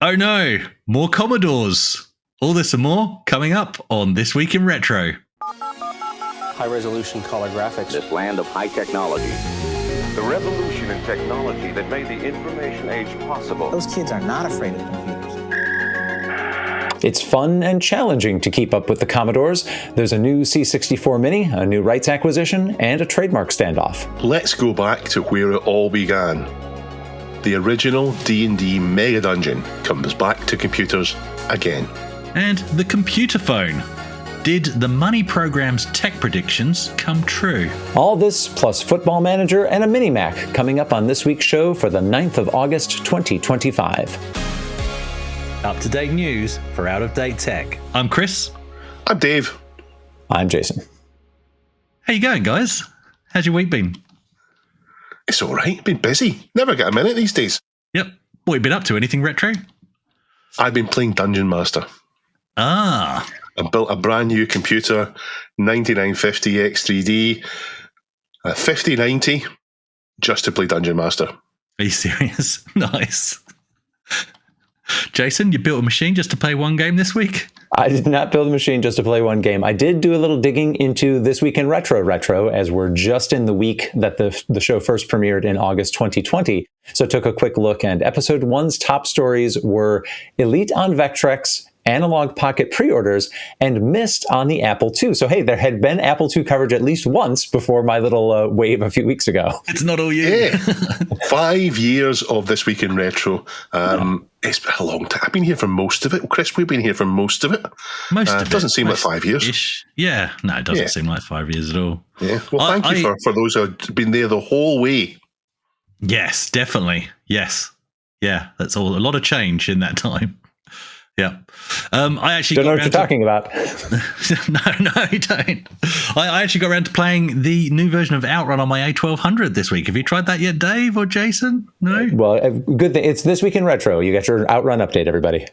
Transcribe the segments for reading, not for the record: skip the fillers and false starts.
Oh no, more Commodores. All this and more coming up on This Week in Retro. High-resolution color graphics. This land of high technology. The revolution in technology that made the information age possible. Those kids are not afraid of computers. It's fun and challenging to keep up with the Commodores. There's a new C64 Mini, a new rights acquisition, and a trademark standoff. Let's go back to where it all began. The original D&D Mega Dungeon comes back to computers again. And the computer phone. Did the Money Program's tech predictions come true? All this plus Football Manager and a Mini-Mac coming up on this week's show for the 9th of August 2025. Up-to-date news for out-of-date tech. I'm Chris. I'm Dave. I'm Jason. How you going, guys? How's your week been? It's all right. Been busy. Never get a minute these days. Yep. What have you been up to? Anything retro? I've been playing Dungeon Master. Ah. I built a brand new computer, 9950 X3D, 5090, just to play Dungeon Master. Are you serious? Nice. Jason, you built a machine just to play one game this week? I did not build a machine just to play one game. I did do a little digging into This Week in Retro, as we're just in the week that the show first premiered in August 2020. So I took a quick look, and episode 1's top stories were Elite on Vectrex, Analog Pocket pre-orders, and missed on the Apple II. So hey, there had been Apple II coverage at least once before my little wave a few weeks ago. It's not all you. Yeah. 5 years of This Week in Retro. It's been a long time. I've been here for most of it. Chris, we've been here for most of it. Most of it. Doesn't seem like 5 years. Ish. Yeah. No, it doesn't seem like 5 years at all. Yeah. Well, thank you for those who have been there the whole way. Yes, definitely. Yes. Yeah, that's all. A lot of change in that time. Yeah. I actually don't know what you're talking about. No, you don't. I actually got around to playing the new version of Outrun on my A1200 this week. Have you tried that yet, Dave or Jason? No? Well, good thing. It's This Week in Retro. You got your Outrun update, everybody.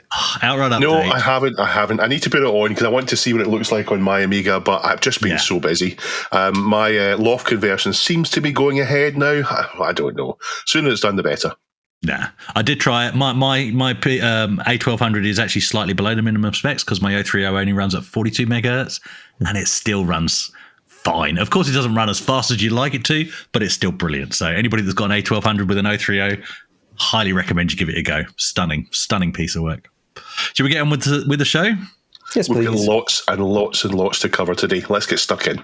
Outrun update. No, I haven't. I need to put it on because I want to see what it looks like on my Amiga, but I've just been so busy. My loft conversion seems to be going ahead now. I don't know. Sooner it's done, the better. Nah, I did try it. My A1200 is actually slightly below the minimum specs because my 030 only runs at 42 megahertz, and it still runs fine. Of course, it doesn't run as fast as you'd like it to, but it's still brilliant. So anybody that's got an A1200 with an 030, highly recommend you give it a go. Stunning piece of work. Should we get on with the show? Yes, please. We've got lots and lots and lots to cover today. Let's get stuck in.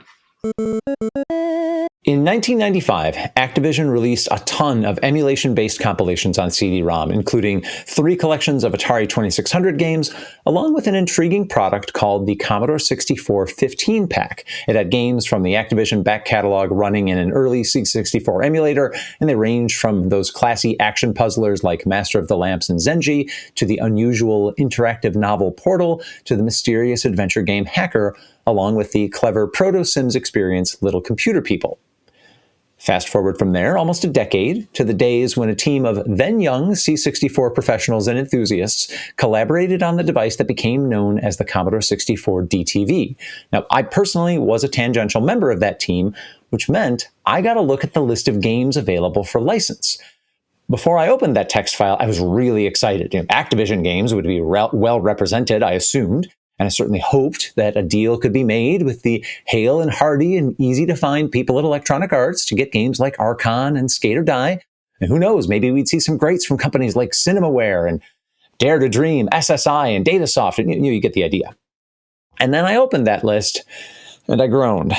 In 1995, Activision released a ton of emulation-based compilations on CD-ROM, including 3 collections of Atari 2600 games, along with an intriguing product called the Commodore 64 15-pack. It had games from the Activision back catalog running in an early C64 emulator, and they ranged from those classy action puzzlers like Master of the Lamps and Zenji, to the unusual interactive novel Portal, to the mysterious adventure game Hacker, along with the clever proto-Sims experience Little Computer People. Fast forward from there almost a decade to the days when a team of then-young C64 professionals and enthusiasts collaborated on the device that became known as the Commodore 64 DTV. Now, I personally was a tangential member of that team, which meant I got a look at the list of games available for license. Before I opened that text file, I was really excited. Activision games would be well represented, I assumed. And I certainly hoped that a deal could be made with the hale and hearty and easy-to-find people at Electronic Arts to get games like Archon and Skate or Die. And who knows, maybe we'd see some greats from companies like Cinemaware and Dare to Dream, SSI, and Datasoft. And you get the idea. And then I opened that list, and I groaned.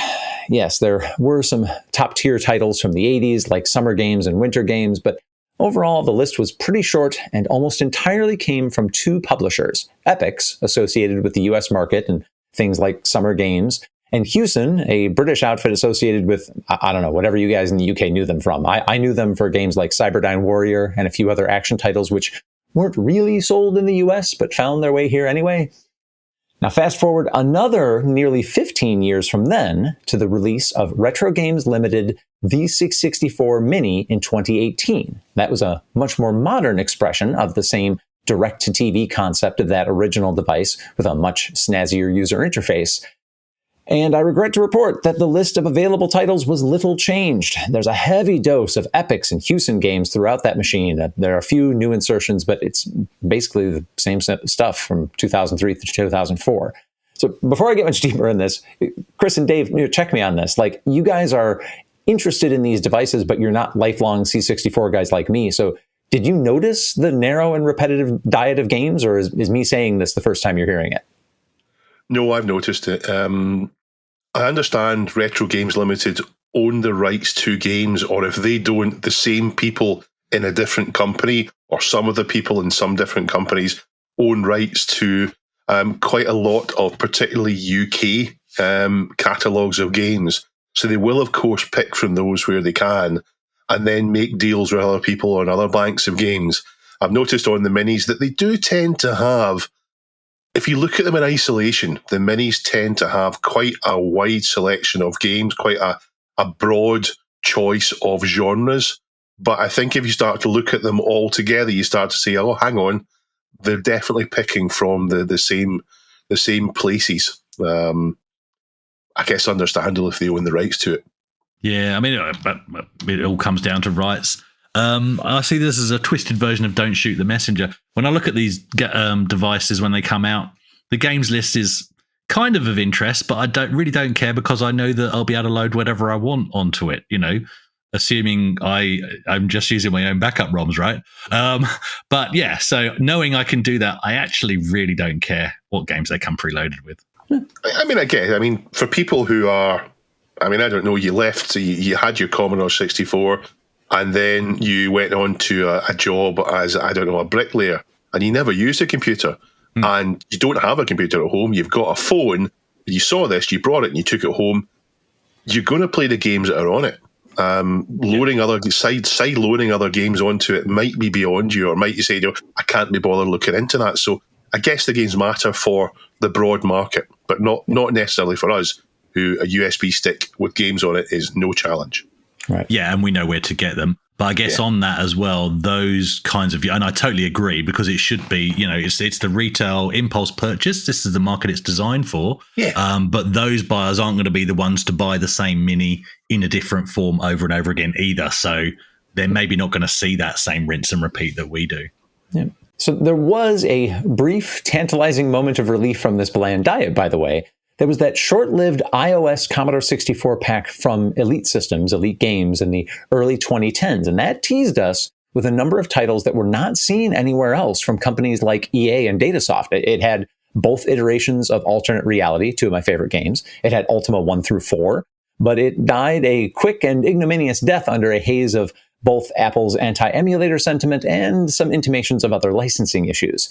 Yes, there were some top-tier titles from the 80s, like Summer Games and Winter Games, but overall, the list was pretty short and almost entirely came from 2 publishers, Epix, associated with the US market and things like Summer Games, and Hewson, a British outfit associated with, I don't know, whatever you guys in the UK knew them from. I knew them for games like Cyberdyne Warrior and a few other action titles which weren't really sold in the US but found their way here anyway. Now fast forward another nearly 15 years from then to the release of Retro Games Limited V664 Mini in 2018. That was a much more modern expression of the same direct-to-TV concept of that original device with a much snazzier user interface. And I regret to report that the list of available titles was little changed. There's a heavy dose of Epics and Hewson games throughout that machine. There are a few new insertions, but it's basically the same stuff from 2003 to 2004. So before I get much deeper in this, Chris and Dave, check me on this. Like, you guys are interested in these devices, but you're not lifelong C64 guys like me. So did you notice the narrow and repetitive diet of games, or is me saying this the first time you're hearing it? No, I've noticed it. I understand Retro Games Limited own the rights to games, or if they don't, the same people in a different company, or some of the people in some different companies own rights to quite a lot of particularly UK catalogues of games. So they will, of course, pick from those where they can and then make deals with other people on other banks of games. I've noticed on the minis that they do tend to have, if you look at them in isolation, the minis tend to have quite a wide selection of games, quite a broad choice of genres. But I think if you start to look at them all together, you start to say, oh, hang on, they're definitely picking from the same places. I guess understandable if they own the rights to it. Yeah, I mean, it all comes down to rights. I see this as a twisted version of Don't Shoot the Messenger. When I look at these devices when they come out, the games list is kind of interest, but I don't care because I know that I'll be able to load whatever I want onto it, assuming I'm just using my own backup ROMs, right? But yeah, so knowing I can do that, I actually really don't care what games they come preloaded with. I mean, for people who are, I don't know, you left, so you had your Commodore 64, and then you went on to a job as, a bricklayer, and you never used a computer, and you don't have a computer at home, you've got a phone, you saw this, you brought it and you took it home, you're going to play the games that are on it. Loading other loading other games onto it might be beyond you, or might you say, I can't be bothered looking into that. So I guess the games matter for the broad market, but not necessarily for us, who a USB stick with games on it is no challenge. Right. Yeah, and we know where to get them. But I guess on that as well, those kinds of, and I totally agree, because it should be, it's the retail impulse purchase. This is the market it's designed for. Yeah. But those buyers aren't going to be the ones to buy the same mini in a different form over and over again either. So they're maybe not going to see that same rinse and repeat that we do. Yeah. So there was a brief, tantalizing moment of relief from this bland diet, by the way. There was that short-lived iOS Commodore 64 pack from Elite Systems, Elite Games, in the early 2010s, and that teased us with a number of titles that were not seen anywhere else from companies like EA and Datasoft. It had both iterations of Alternate Reality, two of my favorite games. It had Ultima 1 through 4, but it died a quick and ignominious death under a haze of both Apple's anti-emulator sentiment and some intimations of other licensing issues.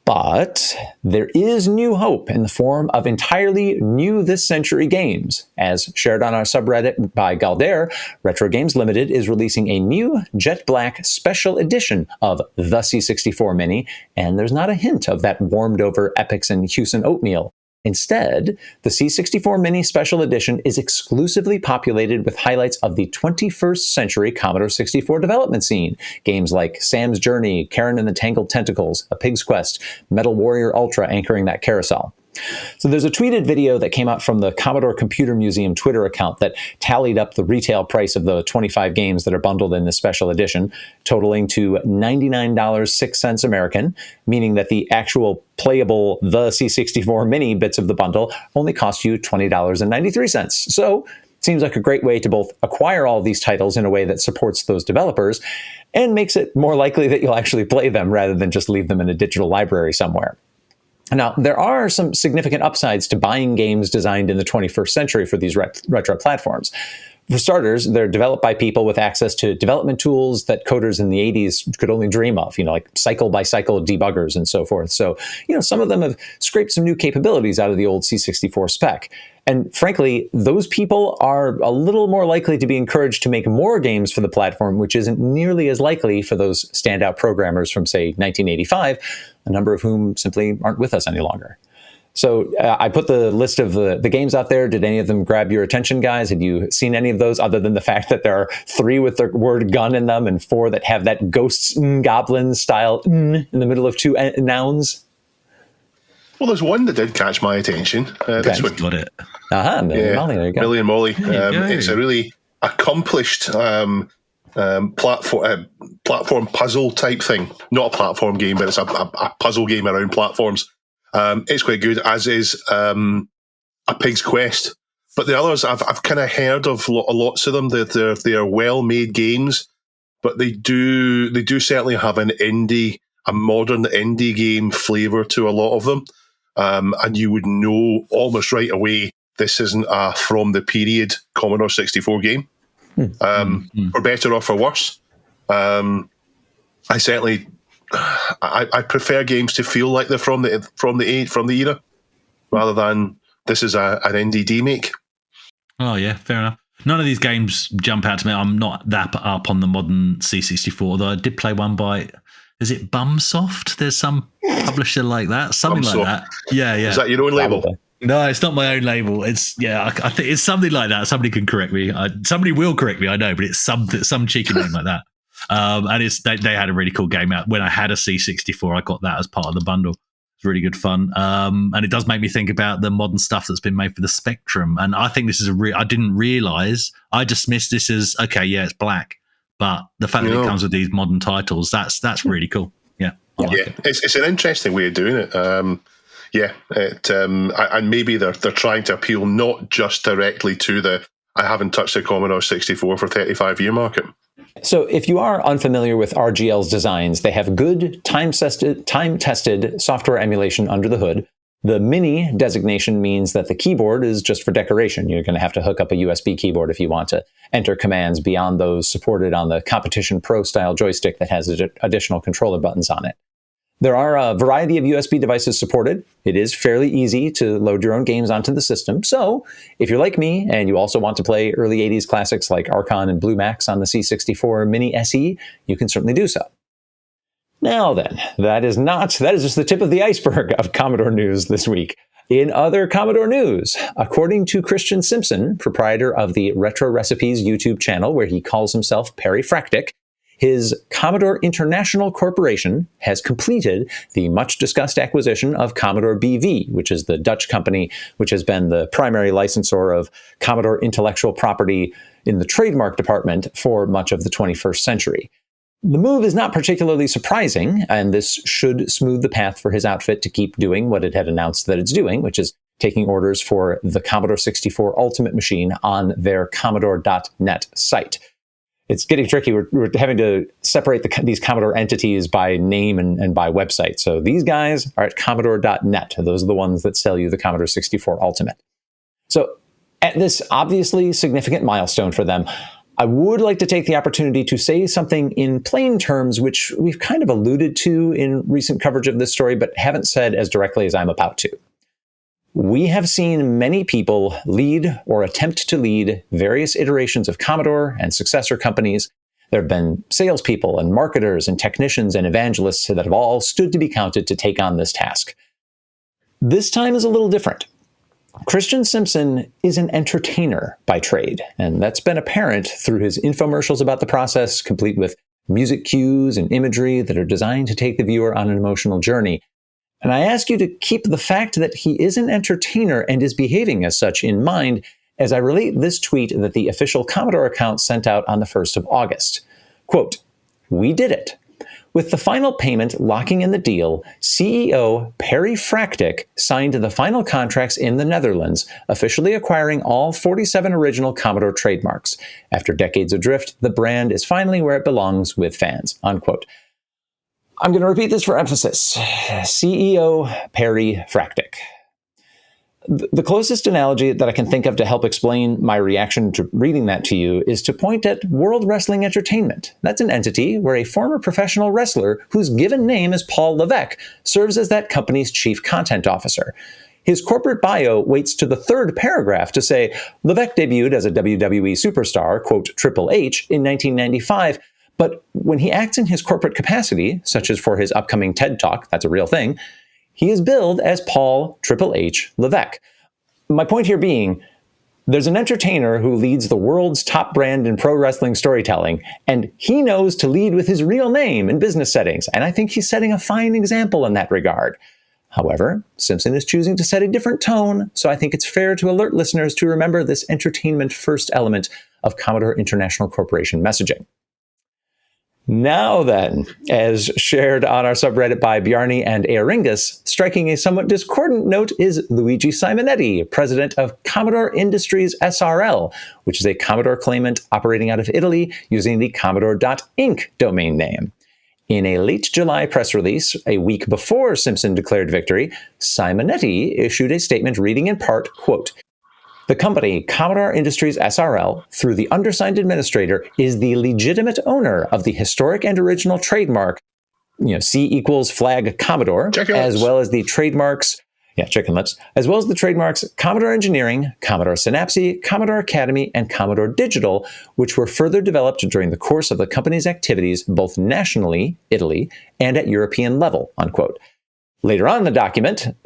But there is new hope in the form of entirely new this century games. As shared on our subreddit by Galder, Retro Games Limited is releasing a new jet black special edition of the C64 Mini, and there's not a hint of that warmed over Epics and Hewson oatmeal. Instead, the C64 Mini Special Edition is exclusively populated with highlights of the 21st century Commodore 64 development scene. Games like Sam's Journey, Karen and the Tangled Tentacles, A Pig's Quest, Metal Warrior Ultra anchoring that carousel. So there's a tweeted video that came out from the Commodore Computer Museum Twitter account that tallied up the retail price of the 25 games that are bundled in this special edition, totaling to $99.06 American, meaning that the actual playable the C64 Mini bits of the bundle only cost you $20.93. So seems like a great way to both acquire all these titles in a way that supports those developers and makes it more likely that you'll actually play them rather than just leave them in a digital library somewhere. Now, there are some significant upsides to buying games designed in the 21st century for these retro platforms. For starters, they're developed by people with access to development tools that coders in the 80s could only dream of, like cycle-by-cycle debuggers and so forth. So, some of them have scraped some new capabilities out of the old C64 spec. And frankly, those people are a little more likely to be encouraged to make more games for the platform, which isn't nearly as likely for those standout programmers from, say, 1985, a number of whom simply aren't with us any longer. So I put the list of the games out there. Did any of them grab your attention, guys? Had you seen any of those other than the fact that there are 3 with the word gun in them and 4 that have that ghosts goblins style in the middle of 2 nouns? Well, there's one that did catch my attention. This one. Got it. Million Molly, there you go. Millie and Molly. There you go. It's a really accomplished platform puzzle type thing. Not a platform game, but it's a puzzle game around platforms. It's quite good, as is A Pig's Quest. But the others, I've kind of heard of lots of them. They are well-made games, but they do certainly have a modern indie game flavour to a lot of them. And you would know almost right away this isn't a from the period Commodore 64 game. For better or for worse. I prefer games to feel like they're from the era, rather than this is an indie make. Oh yeah, fair enough. None of these games jump out to me. I'm not that up on the modern C64, although I did play one by, is it Bumsoft? There's some publisher like that, something Bumsoft. like that. Yeah. Is that your own label? No, it's not my own label. It's I think it's something like that. Somebody can correct me. Somebody will correct me. I know, but it's some cheeky name like that. And they had a really cool game out. When I had a C64, I got that as part of the bundle. It's really good fun. And it does make me think about the modern stuff that's been made for the Spectrum. And I think this is I didn't realize. I dismissed this as okay, yeah, it's black. But the fact that it comes with these modern titles, that's really cool. Yeah, I like it. It's an interesting way of doing it. And maybe they're trying to appeal not just directly to the I haven't touched a Commodore 64 for 35-year market. So if you are unfamiliar with RGL's designs, they have good time-tested software emulation under the hood. The Mini designation means that the keyboard is just for decoration. You're going to have to hook up a USB keyboard if you want to enter commands beyond those supported on the Competition Pro-style joystick that has additional controller buttons on it. There are a variety of USB devices supported. It is fairly easy to load your own games onto the system. So if you're like me and you also want to play early 80s classics like Archon and Blue Max on the C64 Mini SE, you can certainly do so. Now then, that is just the tip of the iceberg of Commodore news this week. In other Commodore news, according to Christian Simpson, proprietor of the Retro Recipes YouTube channel where he calls himself Perry Fractic, his Commodore International Corporation has completed the much-discussed acquisition of Commodore BV, which is the Dutch company which has been the primary licensor of Commodore intellectual property in the trademark department for much of the 21st century. The move is not particularly surprising, and this should smooth the path for his outfit to keep doing what it had announced that it's doing, which is taking orders for the Commodore 64 Ultimate Machine on their Commodore.net site. It's getting tricky. We're having to separate these Commodore entities by name and by website. So these guys are at Commodore.net. Those are the ones that sell you the Commodore 64 Ultimate. So at this obviously significant milestone for them, I would like to take the opportunity to say something in plain terms, which we've kind of alluded to in recent coverage of this story, but haven't said as directly as I'm about to. We have seen many people lead or attempt to lead various iterations of Commodore and successor companies. There have been salespeople and marketers and technicians and evangelists that have all stood to be counted to take on this task. This time is a little different. Christian Simpson is an entertainer by trade, and that's been apparent through his infomercials about the process, complete with music cues and imagery that are designed to take the viewer on an emotional journey. And I ask you to keep the fact that he is an entertainer and is behaving as such in mind as I relate this tweet that the official Commodore account sent out on the 1st of August. Quote, "We did it. With the final payment locking in the deal, CEO Perry Fractic signed the final contracts in the Netherlands, officially acquiring all 47 original Commodore trademarks. After decades of drift, the brand is finally where it belongs with fans." Unquote. I'm going to repeat this for emphasis. CEO Perry Fractic. The closest analogy that I can think of to help explain my reaction to reading that to you is to point at World Wrestling Entertainment. That's an entity where a former professional wrestler whose given name is Paul Levesque serves as that company's chief content officer. His corporate bio waits to the third paragraph to say Levesque debuted as a WWE superstar, quote, Triple H, in 1995, but when he acts in his corporate capacity, such as for his upcoming TED Talk, that's a real thing, he is billed as Paul Triple H Levesque. My point here being, there's an entertainer who leads the world's top brand in pro wrestling storytelling, and he knows to lead with his real name in business settings, and I think he's setting a fine example in that regard. However, Simpson is choosing to set a different tone, so I think it's fair to alert listeners to remember this entertainment first element of Commodore International Corporation messaging. Now then, as shared on our subreddit by Bjarni and Earingus, striking a somewhat discordant note is Luigi Simonetti, president of Commodore Industries SRL, which is a Commodore claimant operating out of Italy using the Commodore.inc domain name. In a late July press release, a week before Simpson declared victory, Simonetti issued a statement reading in part, quote, "The company, Commodore Industries SRL, through the undersigned administrator, is the legitimate owner of the historic and original trademark, C = flag Commodore, as well as the trademarks, chicken lips, as well as the trademarks Commodore Engineering, Commodore Synapse, Commodore Academy, and Commodore Digital, which were further developed during the course of the company's activities both nationally, Italy, and at European level," unquote. Later on in the document,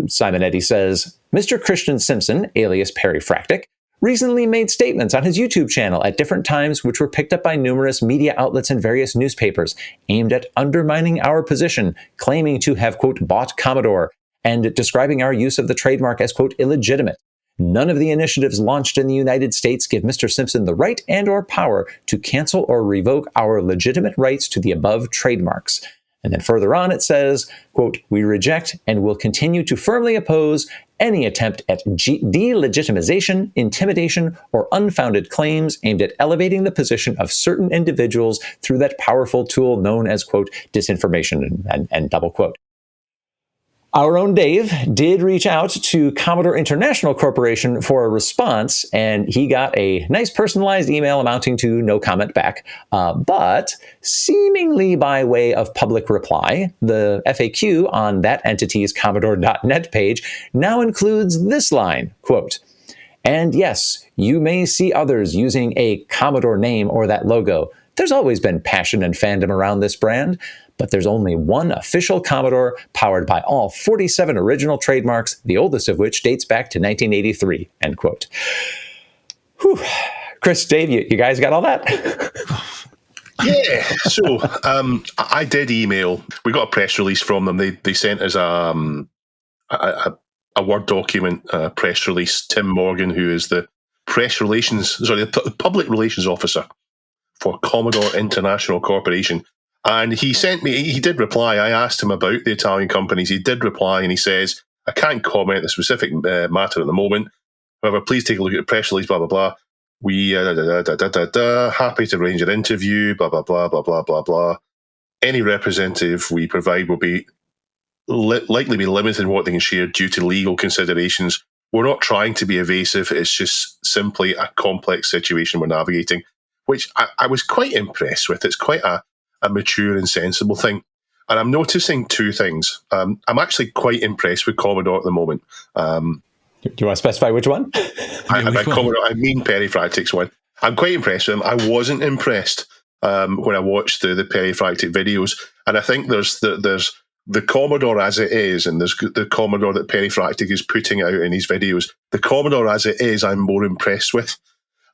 Simonetti says, "Mr. Christian Simpson, alias Perry Fractic, recently made statements on his YouTube channel at different times which were picked up by numerous media outlets and various newspapers aimed at undermining our position, claiming to have, quote, bought Commodore, and describing our use of the trademark as, quote, illegitimate. None of the initiatives launched in the United States give Mr. Simpson the right and or power to cancel or revoke our legitimate rights to the above trademarks." And then further on it says, quote, "We reject and will continue to firmly oppose any attempt at delegitimization, intimidation, or unfounded claims aimed at elevating the position of certain individuals through that powerful tool known as, quote, disinformation," and double quote. Our own Dave did reach out to Commodore International Corporation for a response, and he got a nice personalized email amounting to no comment back. But seemingly by way of public reply, the FAQ on that entity's Commodore.net page now includes this line, quote, "And yes, you may see others using a Commodore name or that logo. There's always been passion and fandom around this brand, but there's only one official Commodore powered by all 47 original trademarks, the oldest of which dates back to 1983, end quote. Whew. Chris, Dave, you guys got all that? Yeah, so I did email. We got a press release from them. They sent us a Word document, press release. Tim Morgan, who is the the public relations officer for Commodore International Corporation. And he did reply. I asked him about the Italian companies. He did reply, and he says, "I can't comment the specific matter at the moment. However, please take a look at the press release, blah, blah, blah. We, happy to arrange an interview, blah, blah, blah, blah, blah, blah, blah. Any representative we provide will be likely be limited in what they can share due to legal considerations. We're not trying to be evasive. It's just simply a complex situation we're navigating," which I was quite impressed with. It's quite a mature and sensible thing. And I'm noticing two things. I'm actually quite impressed with Commodore at the moment. Do you want to specify which one? I mean Perry Fractic's one. I'm quite impressed with him. I wasn't impressed when I watched the Perry Fractic videos. And I think there's the Commodore as it is, and there's the Commodore that Perry Fractic is putting out in his videos. The Commodore as it is, I'm more impressed with.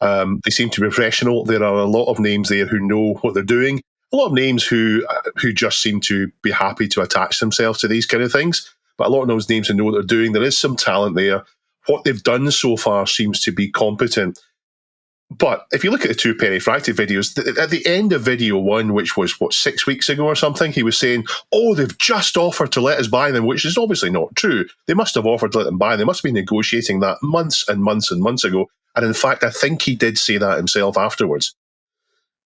They seem to be professional. There are a lot of names there who know what they're doing. A lot of names who just seem to be happy to attach themselves to these kind of things. But a lot of those names who know what they're doing. There is some talent there. What they've done so far seems to be competent. But if you look at the two Perry Fractic videos, at the end of video one, which was, 6 weeks ago or something, he was saying, "Oh, they've just offered to let us buy them," which is obviously not true. They must have offered to let them buy them. They must have been negotiating that months and months and months ago. And in fact, I think he did say that himself afterwards.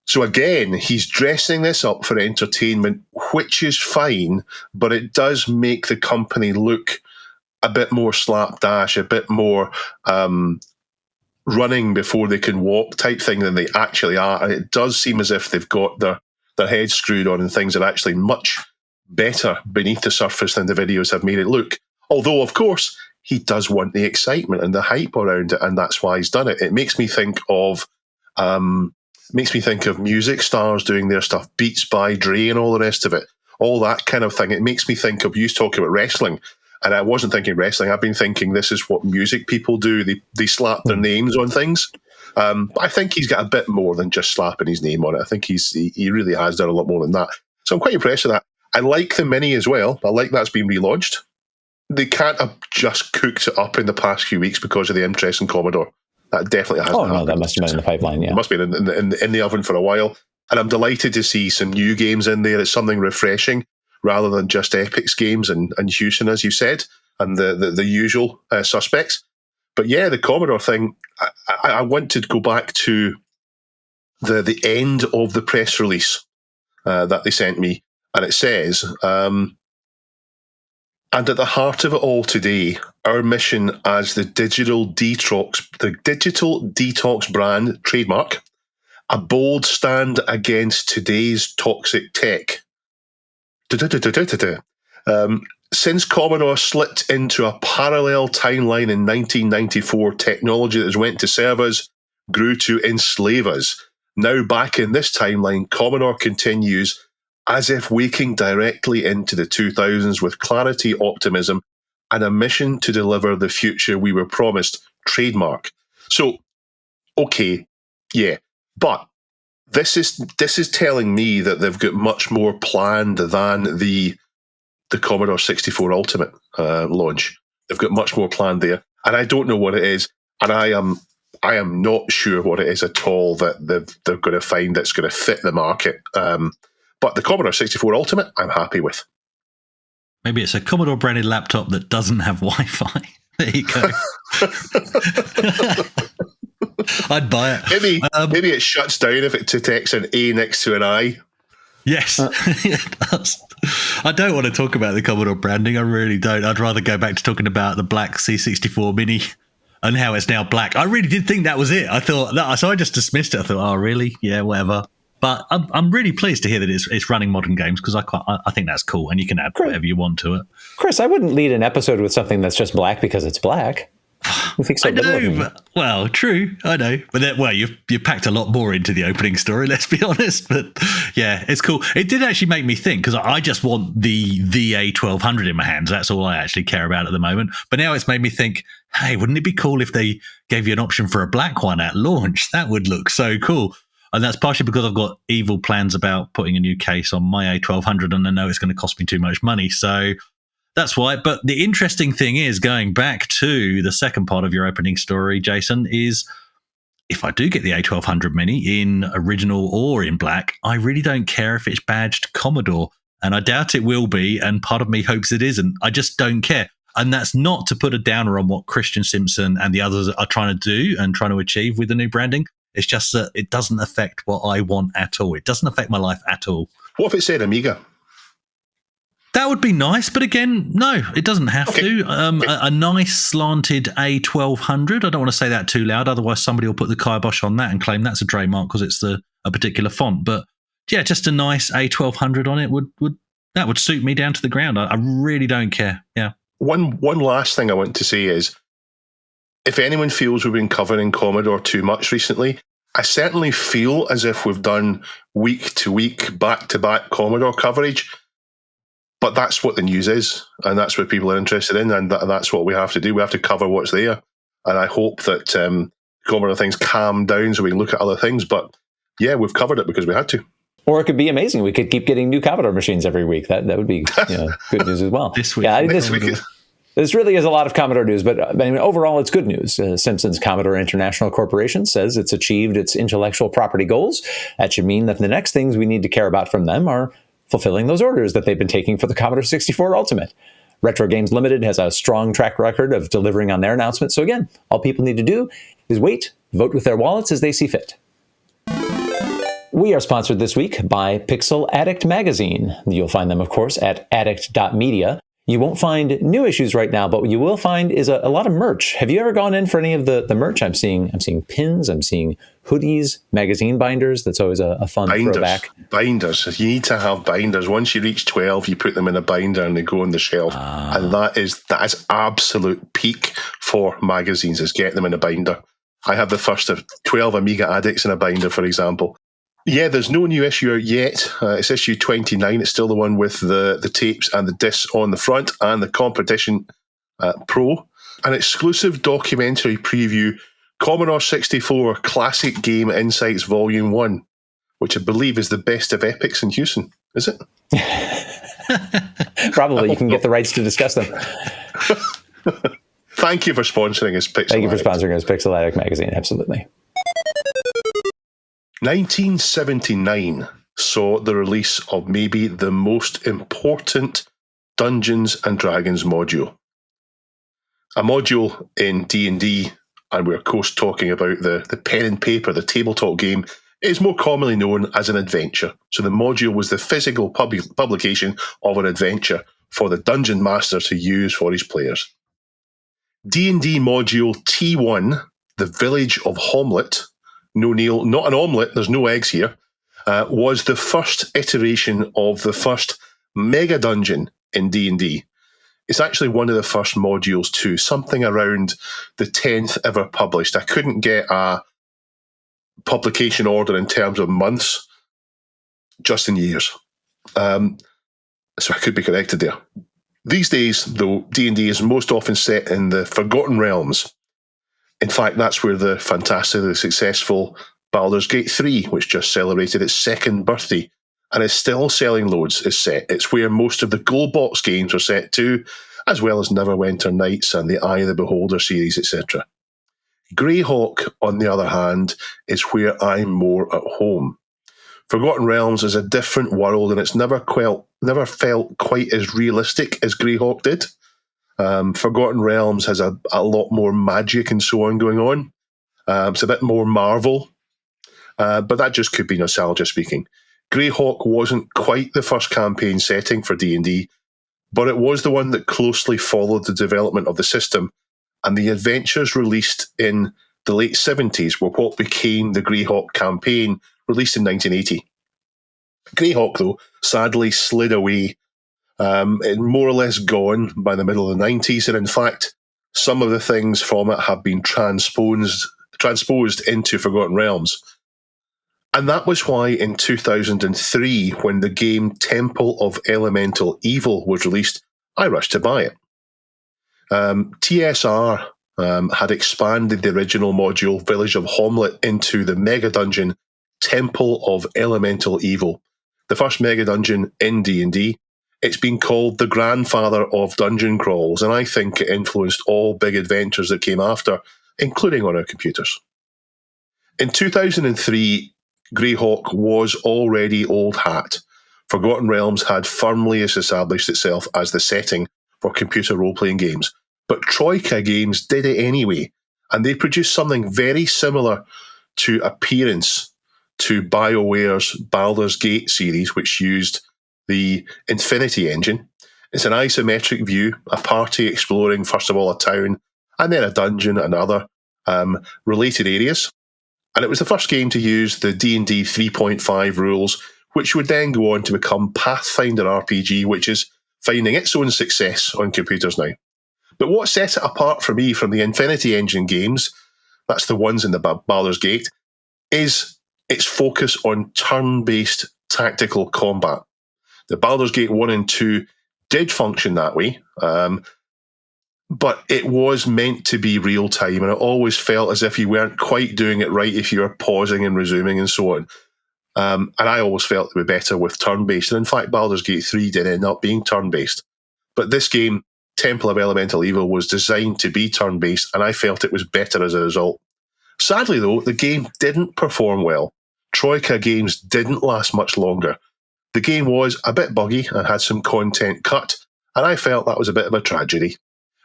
So again, he's dressing this up for entertainment, which is fine, but it does make the company look a bit more slapdash, a bit more running before they can walk type thing than they actually are. And it does seem as if they've got their heads screwed on and things are actually much better beneath the surface than the videos have made it look. Although, of course, he does want the excitement and the hype around it, and that's why he's done it. It makes me think of music stars doing their stuff, Beats by Dre and all the rest of it, all that kind of thing. It makes me think of, you talking about wrestling, and I wasn't thinking wrestling. I've been thinking this is what music people do. They slap their names on things. But I think he's got a bit more than just slapping his name on it. I think he really has done a lot more than that. So I'm quite impressed with that. I like the Mini as well. I like that's been relaunched. they can't have just cooked it up in the past few weeks because of the interest in Commodore. That definitely hasn't happened. Oh, no, that must have been in the pipeline, yeah. It must have been in the oven for a while. And I'm delighted to see some new games in there. It's something refreshing rather than just Epic's games and Houston, as you said, and the usual suspects. But yeah, the Commodore thing, I want to go back to the end of the press release that they sent me. And it says, and at the heart of it all today, our mission as the digital detox brand trademark, a bold stand against today's toxic tech. Since Commodore slipped into a parallel timeline in 1994, technology that was meant to serve us grew to enslave us. Now back in this timeline, Commodore continues as if waking directly into the 2000s with clarity, optimism, and a mission to deliver the future we were promised. Trademark. So, okay, yeah, but this is telling me that they've got much more planned than the Commodore 64 Ultimate launch. They've got much more planned there, and I don't know what it is, and I am not sure what it is at all that they're going to find that's going to fit the market. But the Commodore 64 Ultimate, I'm happy with. Maybe it's a Commodore branded laptop that doesn't have Wi-Fi. There you go. I'd buy it. Maybe it shuts down if it detects an A next to an I. Yes, it does. I don't want to talk about the Commodore branding. I really don't. I'd rather go back to talking about the black C64 Mini and how it's now black. I really did think that was it. I thought that, so I just dismissed it. I thought, oh, really? Yeah, whatever. But I'm really pleased to hear that it's running modern games because I think that's cool, and you can add whatever you want to it. Chris, I wouldn't lead an episode with something that's just black because it's black. You think so? I know. Well, true. I know. But you packed a lot more into the opening story, let's be honest. But yeah, it's cool. It did actually make me think because I just want the A1200 in my hands. That's all I actually care about at the moment. But now it's made me think, hey, wouldn't it be cool if they gave you an option for a black one at launch? That would look so cool. And that's partially because I've got evil plans about putting a new case on my A1200 and I know it's going to cost me too much money. So that's why. But the interesting thing is, going back to the second part of your opening story, Jason, is if I do get the A1200 Mini in original or in black, I really don't care if it's badged Commodore. And I doubt it will be. And part of me hopes it isn't. I just don't care. And that's not to put a downer on what Christian Simpson and the others are trying to do and trying to achieve with the new branding. It's just that it doesn't affect what I want at all. It doesn't affect my life at all. What if it said Amiga? That would be nice, but again, no, it doesn't have to. A nice slanted A1200. I don't want to say that too loud, otherwise somebody will put the kibosh on that and claim that's a trademark because it's a particular font. But yeah, just a nice A1200 on it would suit me down to the ground. I really don't care. Yeah. One last thing I want to say is, if anyone feels we've been covering Commodore too much recently, I certainly feel as if we've done week-to-week, back-to-back Commodore coverage. But that's what the news is, and that's what people are interested in, and that's what we have to do. We have to cover what's there. And I hope that Commodore things calm down so we can look at other things. But yeah, we've covered it because we had to. Or it could be amazing. We could keep getting new Commodore machines every week. That would be good news as well. This week. Yeah, this really is a lot of Commodore news, but I mean, overall, it's good news. Simpson's Commodore International Corporation says it's achieved its intellectual property goals. That should mean that the next things we need to care about from them are fulfilling those orders that they've been taking for the Commodore 64 Ultimate. Retro Games Limited has a strong track record of delivering on their announcements. So again, all people need to do is vote with their wallets as they see fit. We are sponsored this week by Pixel Addict Magazine. You'll find them, of course, at addict.media. You won't find new issues right now, but what you will find is a lot of merch. Have you ever gone in for any of the merch? I'm seeing pins, I'm seeing hoodies, magazine binders. That's always a fun throwback. Binders. You need to have binders. Once you reach 12, you put them in a binder and they go on the shelf. And that is absolute peak for magazines, is get them in a binder. I have the first of 12 Amiga Addicts in a binder, for example. Yeah, there's no new issue out yet. It's issue 29. It's still the one with the tapes and the discs on the front and the Competition Pro. An exclusive documentary preview, Commodore 64 Classic Game Insights Volume 1, which I believe is the best of epics in Houston. Is it? Probably. You can get the rights to discuss them. Thank you for sponsoring us, Pixel. Thank you for sponsoring us, Pixel Addict Magazine. Absolutely. 1979 saw the release of maybe the most important Dungeons and Dragons module. A module in D&D, and we're of course talking about the pen and paper, the tabletop game, is more commonly known as an adventure. So the module was the physical publication of an adventure for the dungeon master to use for his players. D&D module T1, the Village of Homlet, no Neil, not an omelette, there's no eggs here, was the first iteration of the first mega dungeon in D&D. It's actually one of the first modules too, something around the 10th ever published. I couldn't get a publication order in terms of months, just in years. So I could be corrected there. These days, though, D&D is most often set in the Forgotten Realms. In fact, that's where the fantastically successful Baldur's Gate 3, which just celebrated its second birthday and is still selling loads, is set. It's where most of the Gold Box games are set too, as well as Neverwinter Nights and the Eye of the Beholder series, etc. Greyhawk, on the other hand, is where I'm more at home. Forgotten Realms is a different world, and it's never felt quite as realistic as Greyhawk did. Forgotten Realms has a lot more magic and so on going on. It's a bit more Marvel, but that just could be nostalgia speaking. Greyhawk wasn't quite the first campaign setting for D&D, but it was the one that closely followed the development of the system, and the adventures released in the late 70s were what became the Greyhawk campaign, released in 1980. Greyhawk, though, sadly slid away, it more or less gone by the middle of the 90s, and in fact, some of the things from it have been transposed into Forgotten Realms. And that was why in 2003, when the game Temple of Elemental Evil was released, I rushed to buy it. TSR had expanded the original module Village of Homlet into the mega dungeon Temple of Elemental Evil, the first mega dungeon in D&D. It's been called the grandfather of dungeon crawls, and I think it influenced all big adventures that came after, including on our computers. In 2003, Greyhawk was already old hat. Forgotten Realms had firmly established itself as the setting for computer role-playing games, but Troika Games did it anyway, and they produced something very similar to appearance to BioWare's Baldur's Gate series, which used the Infinity engine. It's an isometric view, a party exploring, first of all, a town, and then a dungeon and other related areas. And it was the first game to use the D&D 3.5 rules, which would then go on to become Pathfinder RPG, which is finding its own success on computers now. But what sets it apart for me from the Infinity engine games, that's the ones in the Baldur's Gate, is its focus on turn-based tactical combat. The Baldur's Gate 1 and 2 did function that way, but it was meant to be real-time, and it always felt as if you weren't quite doing it right if you were pausing and resuming and so on. And I always felt it would be better with turn-based, and in fact Baldur's Gate 3 did end up being turn-based. But this game, Temple of Elemental Evil, was designed to be turn-based, and I felt it was better as a result. Sadly, though, the game didn't perform well. Troika Games didn't last much longer. The game was a bit buggy and had some content cut, and I felt that was a bit of a tragedy.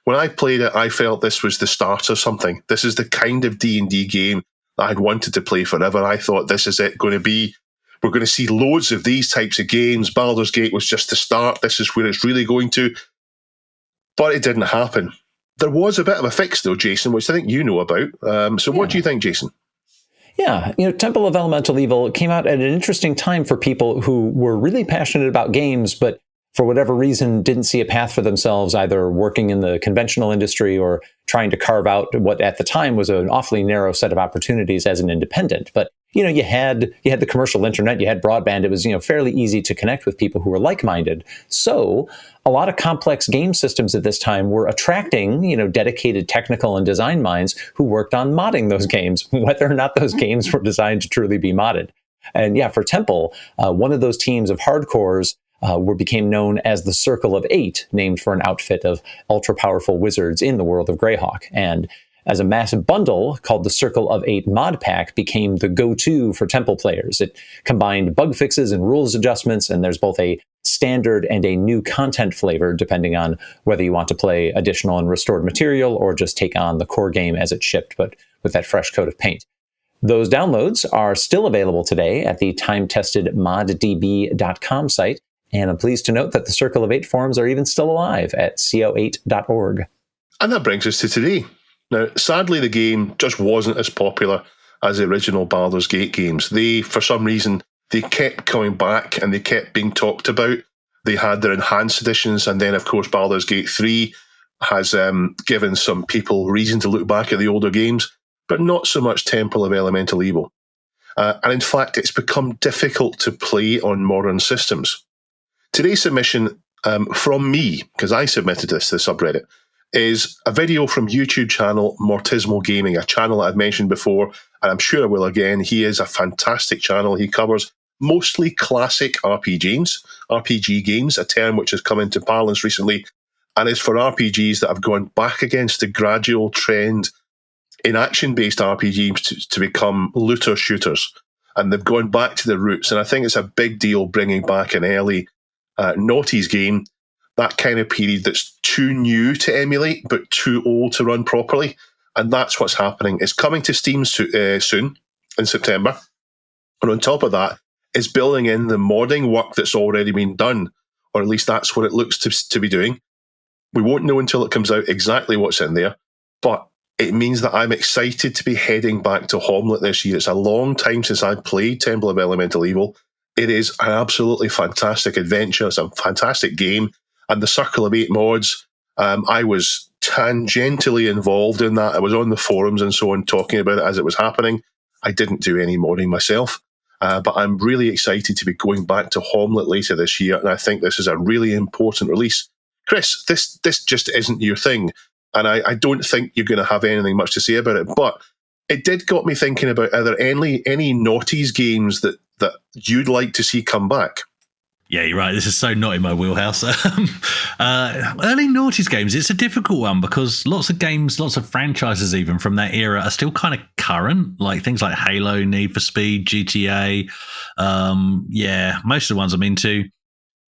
When I played it, I felt this was the start of something. This is the kind of D&D game that I'd wanted to play forever. I thought this is it going to be. We're going to see loads of these types of games. Baldur's Gate was just the start. This is where it's really going to. But it didn't happen. There was a bit of a fix, though, Jason, which I think you know about. So what do you think, Jason? Yeah, Temple of Elemental Evil came out at an interesting time for people who were really passionate about games, but for whatever reason didn't see a path for themselves, either working in the conventional industry or trying to carve out what at the time was an awfully narrow set of opportunities as an independent. But you had the commercial internet, you had broadband. It was fairly easy to connect with people who were like-minded. So a lot of complex game systems at this time were attracting dedicated technical and design minds who worked on modding those games, whether or not those games were designed to truly be modded. And yeah, for Temple, one of those teams of hardcores became known as the Circle of Eight, named for an outfit of ultra-powerful wizards in the world of Greyhawk. And as a massive bundle called the Circle of Eight mod pack became the go-to for Temple players. It combined bug fixes and rules adjustments, and there's both a standard and a new content flavor, depending on whether you want to play additional and restored material or just take on the core game as it shipped, but with that fresh coat of paint. Those downloads are still available today at the time-tested moddb.com site, and I'm pleased to note that the Circle of Eight forums are even still alive at co8.org. And that brings us to today. Now, sadly, the game just wasn't as popular as the original Baldur's Gate games. For some reason, they kept coming back and they kept being talked about. They had their enhanced editions, and then, of course, Baldur's Gate 3 has given some people reason to look back at the older games, but not so much Temple of Elemental Evil. And in fact, it's become difficult to play on modern systems. Today's submission from me, because I submitted this to the subreddit, is a video from YouTube channel Mortismal Gaming, a channel I've mentioned before, and I'm sure I will again. He is a fantastic channel. He covers mostly classic RPG games, a term which has come into parlance recently, and is for RPGs that have gone back against the gradual trend in action-based RPGs to become looter shooters. And they've gone back to their roots, and I think it's a big deal bringing back an early noughties game, that kind of period that's too new to emulate, but too old to run properly. And that's what's happening. It's coming to Steam soon, in September. And on top of that, it's building in the modding work that's already been done, or at least that's what it looks to be doing. We won't know until it comes out exactly what's in there, but it means that I'm excited to be heading back to Homelet this year. It's a long time since I've played Temple of Elemental Evil. It is an absolutely fantastic adventure. It's a fantastic game. And the Circle of Eight mods, I was tangentially involved in that. I was on the forums and so on talking about it as it was happening. I didn't do any modding myself, but I'm really excited to be going back to Homelet later this year, and I think this is a really important release. Chris, this just isn't your thing, and I don't think you're going to have anything much to say about it, but it did got me thinking about, are there any noughties games that you'd like to see come back? Yeah, you're right. This is so not in my wheelhouse. Early noughties games, it's a difficult one because lots of games, lots of franchises even from that era are still kind of current, like things like Halo, Need for Speed, GTA. Most of the ones I'm into.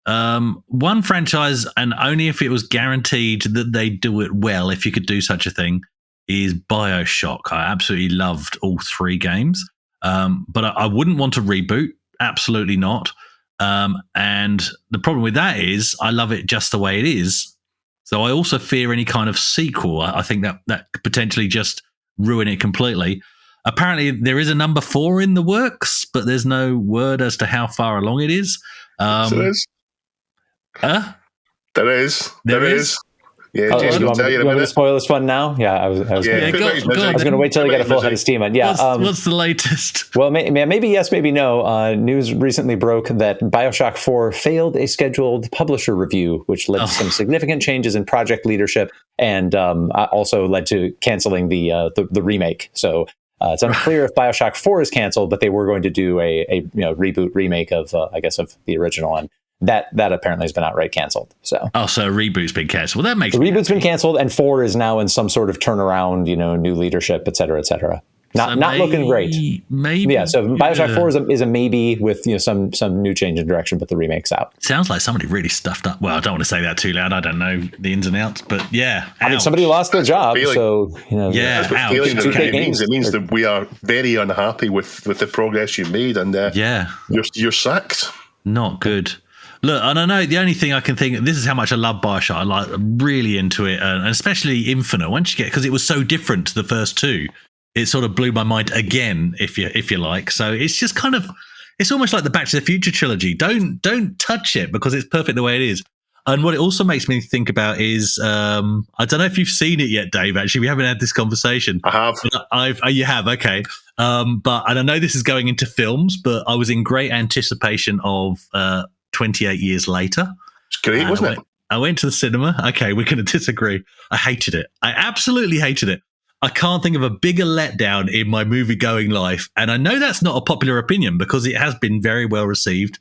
One franchise, and only if it was guaranteed that they do it well, if you could do such a thing, is BioShock. I absolutely loved all three games, but I wouldn't want to reboot. Absolutely not. And the problem with that is I love it just the way it is. So I also fear any kind of sequel. I think that could potentially just ruin it completely. Apparently there is a number 4 in the works, but there's no word as to how far along it is. So there is. There is. There is. Yeah, Jason you will tell you in a want me to minute. spoil this one now? Yeah, I was going to wait till I get a full head of steam. And what's the latest? Well, maybe yes, maybe no. News recently broke that BioShock 4 failed a scheduled publisher review, which led to some significant changes in project leadership, and also led to canceling the remake. So it's unclear if BioShock 4 is canceled, but they were going to do a reboot remake of the original, and that apparently has been outright canceled. So a reboot's been canceled. Well, that makes the reboot's been canceled, and 4 is now in some sort of turnaround, new leadership, et cetera, et cetera. Not looking great. Maybe. Yeah. So BioShock 4 is a maybe with some new change in direction, but the remake's out. Sounds like somebody really stuffed up. Well, I don't want to say that too loud. I don't know the ins and outs, but yeah. I mean, somebody lost their job, so yeah. That's what failing means. It means that we are very unhappy with the progress you've made, and you're sacked. Not good. Look, and I know the only thing I can think, this is how much I love BioShock. I'm really into it, and especially Infinite. Once you because it was so different to the first two, it sort of blew my mind again, if you like. So it's just kind of, it's almost like the Back to the Future trilogy. Don't touch it because it's perfect the way it is. And what it also makes me think about is, I don't know if you've seen it yet, Dave. Actually, we haven't had this conversation. I have. You have, okay. And I know this is going into films, but I was in great anticipation of 28 Years Later. It's great, wasn't it? I went to the cinema. Okay, we're going to disagree. I hated it. I absolutely hated it. I can't think of a bigger letdown in my movie-going life. And I know that's not a popular opinion because it has been very well received.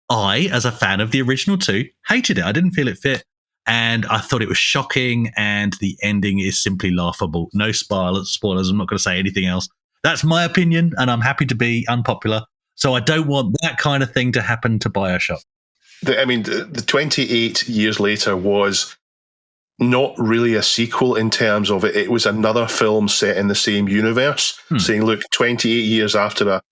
I, as a fan of the original 2, hated it. I didn't feel it fit. And I thought it was shocking, and the ending is simply laughable. No spoilers. I'm not going to say anything else. That's my opinion, and I'm happy to be unpopular. So I don't want that kind of thing to happen to BioShock. The 28 years later was not really a sequel in terms of it. It was another film set in the same universe, saying, look, 28 years after the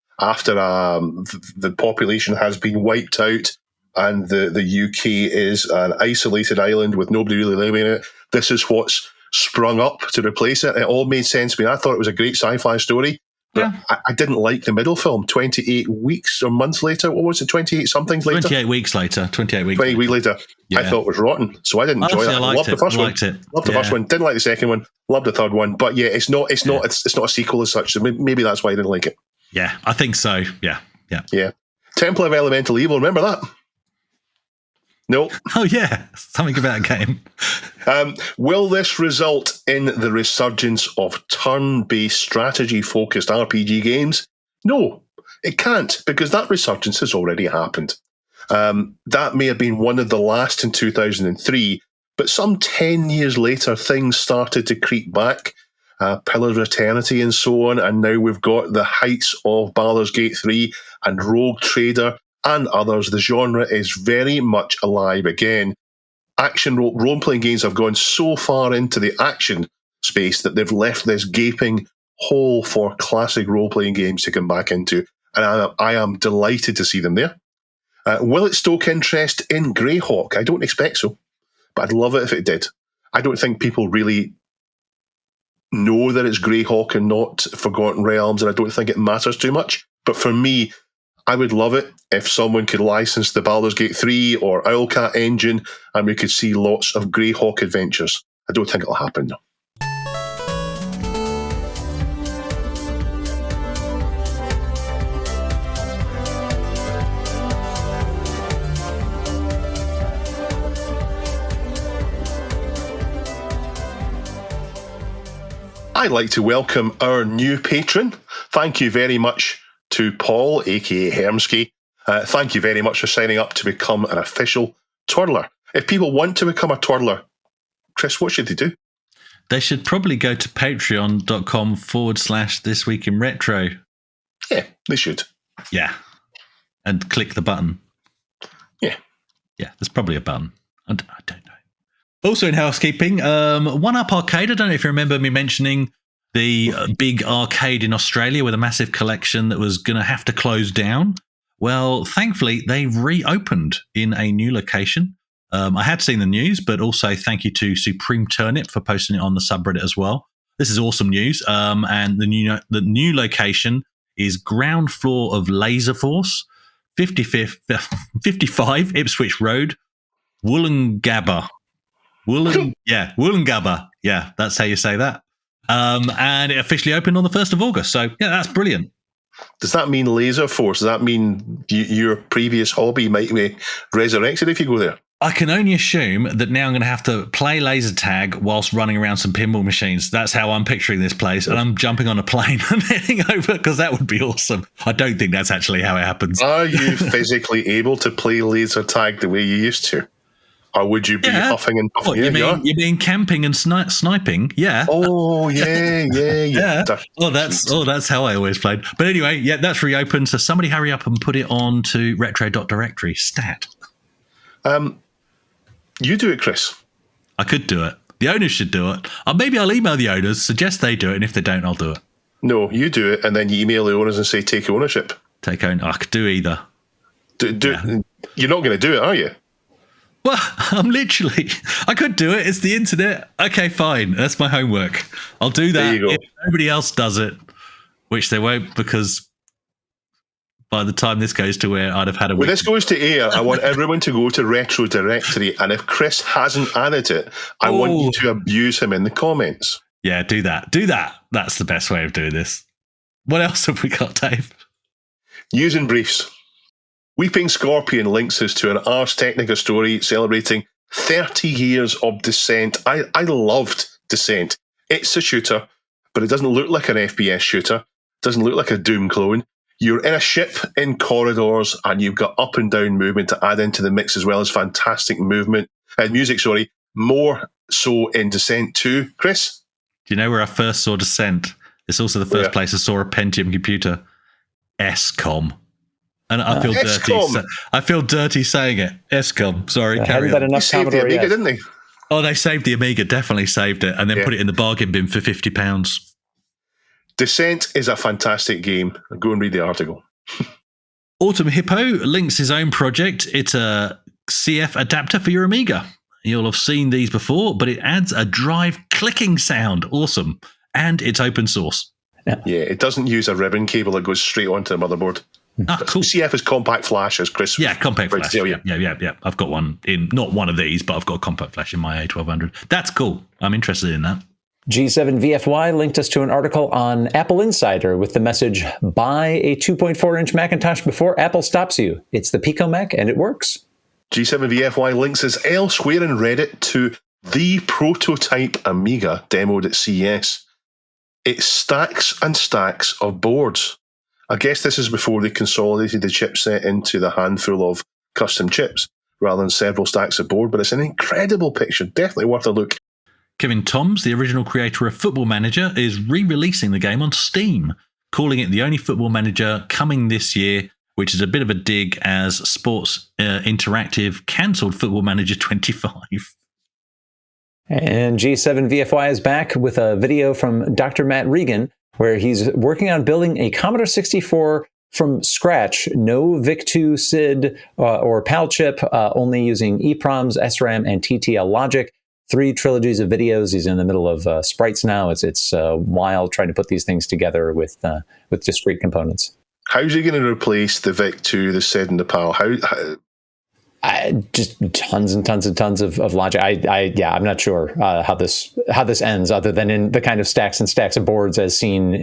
population has been wiped out, and the UK is an isolated island with nobody really living in it. This is what's sprung up to replace it. It all made sense to me. I thought it was a great sci-fi story, but I didn't like the middle film. 28 weeks or months later, what was it? 28 something later. 28 weeks later. 28 weeks. 20 weeks later. Yeah. I thought it was rotten, so I didn't enjoy that. I loved the first one. Loved the first one. Didn't like the second one. Loved the third one. But yeah, it's not a sequel as such. So maybe that's why I didn't like it. Yeah, I think so. Yeah. Temple of Elemental Evil. Remember that? No. Oh, yeah. Something about a game. Will this result in the resurgence of turn-based strategy-focused RPG games? No, it can't, because that resurgence has already happened. That may have been one of the last in 2003, but some 10 years later, things started to creep back. Pillars of Eternity and so on, and now we've got the heights of Baldur's Gate 3 and Rogue Trader and others. The genre is very much alive again. Action role-playing games have gone so far into the action space that they've left this gaping hole for classic role-playing games to come back into, and I am delighted to see them there. Will it stoke interest in Greyhawk? I don't expect so, but I'd love it if it did. I don't think people really know that it's Greyhawk and not Forgotten Realms, and I don't think it matters too much. But for me, I would love it if someone could license the Baldur's Gate 3 or Owlcat engine and we could see lots of Greyhawk adventures. I don't think it'll happen, though. I'd like to welcome our new patron. Thank you very much to Paul, aka Hermsky. Thank you very much for signing up to become an official twirler. If people want to become a twirler, Chris, what should they do? They should probably go to patreon.com/thisweekinretro. Yeah, they should. Yeah. And click the button. Yeah. Yeah, there's probably a button. I don't know. Also in housekeeping, One Up Arcade. I don't know if you remember me mentioning the big arcade in Australia with a massive collection that was going to have to close down. Well, thankfully, they've reopened in a new location. I had seen the news, but also thank you to Supreme Turnip for posting it on the subreddit as well. This is awesome news. And the new location is ground floor of Laser Force, 55 Ipswich Road, Wollongabba. Wollongabba. Yeah, that's how you say that. And it officially opened on the 1st of August. So, yeah, that's brilliant. Does that mean Laser Force? Does that mean your previous hobby might be resurrected if you go there? I can only assume that now I'm going to have to play laser tag whilst running around some pinball machines. That's how I'm picturing this place. And I'm jumping on a plane and heading over because that would be awesome. I don't think that's actually how it happens. Are you physically able to play laser tag the way you used to? Or would you be huffing and puffing? What, you mean camping and sniping? Yeah. Oh, yeah. That's how I always played. But anyway, yeah, that's reopened. So somebody hurry up and put it on to retro.directory stat. You do it, Chris. I could do it. The owners should do it. Or maybe I'll email the owners, suggest they do it, and if they don't, I'll do it. No, you do it, and then you email the owners and say, take ownership. I could do either. You're not going to do it, are you? Well, I could do it. It's the internet. Okay, fine. That's my homework. I'll do that. There you go. If nobody else does it, which they won't, because by the time this goes to air, I'd have had a week. When this goes to air, I want everyone to go to Retro Directory, and if Chris hasn't added it, I want you to abuse him in the comments. Yeah, do that. That's the best way of doing this. What else have we got, Dave? Using briefs. Weeping Scorpion links us to an Ars Technica story celebrating 30 years of Descent. I loved Descent. It's a shooter, but it doesn't look like an FPS shooter. It doesn't look like a Doom clone. You're in a ship in Corridors, and you've got up and down movement to add into the mix, as well as fantastic music, more so in Descent 2. Chris? Do you know where I first saw Descent? It's also the first place I saw a Pentium computer. SCOM. And I feel dirty. I feel dirty saying it. SCOM. Sorry, carry on. Enough saved the Amiga, didn't they? Oh, they saved the Amiga. Definitely saved it, and then put it in the bargain bin for £50. Descent is a fantastic game. Go and read the article. Autumn Hippo links his own project. It's a CF adapter for your Amiga. You'll have seen these before, but it adds a drive clicking sound. Awesome. And it's open source. Yeah, it doesn't use a ribbon cable that goes straight onto the motherboard. Ah, cool. CF is compact flash, as Chris. Yeah, compact flash. Yeah. I've got one in, not one of these, but I've got a compact flash in my A1200. That's cool. I'm interested in that. G7 VFY linked us to an article on Apple Insider with the message, buy a 2.4-inch Macintosh before Apple stops you. It's the Pico Mac and it works. G7 VFY links us elsewhere in Reddit to the prototype Amiga demoed at CES. It's stacks and stacks of boards. I guess this is before they consolidated the chipset into the handful of custom chips rather than several stacks of board, but it's an incredible picture. Definitely worth a look. Kevin Toms, the original creator of Football Manager, is re-releasing the game on Steam, calling it the only Football Manager coming this year, which is a bit of a dig as Sports Interactive cancelled Football Manager 25. And G7 VFY is back with a video from Dr. Matt Regan, where he's working on building a Commodore 64 from scratch. No VIC-2 SID or PAL chip, only using EEPROMs, SRAM, and TTL logic. 3 trilogies of videos. He's in the middle of sprites now. It's wild trying to put these things together with discrete components. How's he going to replace the VIC-2, the SID, and the PAL? How? Just tons and tons and tons of logic. I'm not sure how this ends, other than in the kind of stacks and stacks of boards as seen,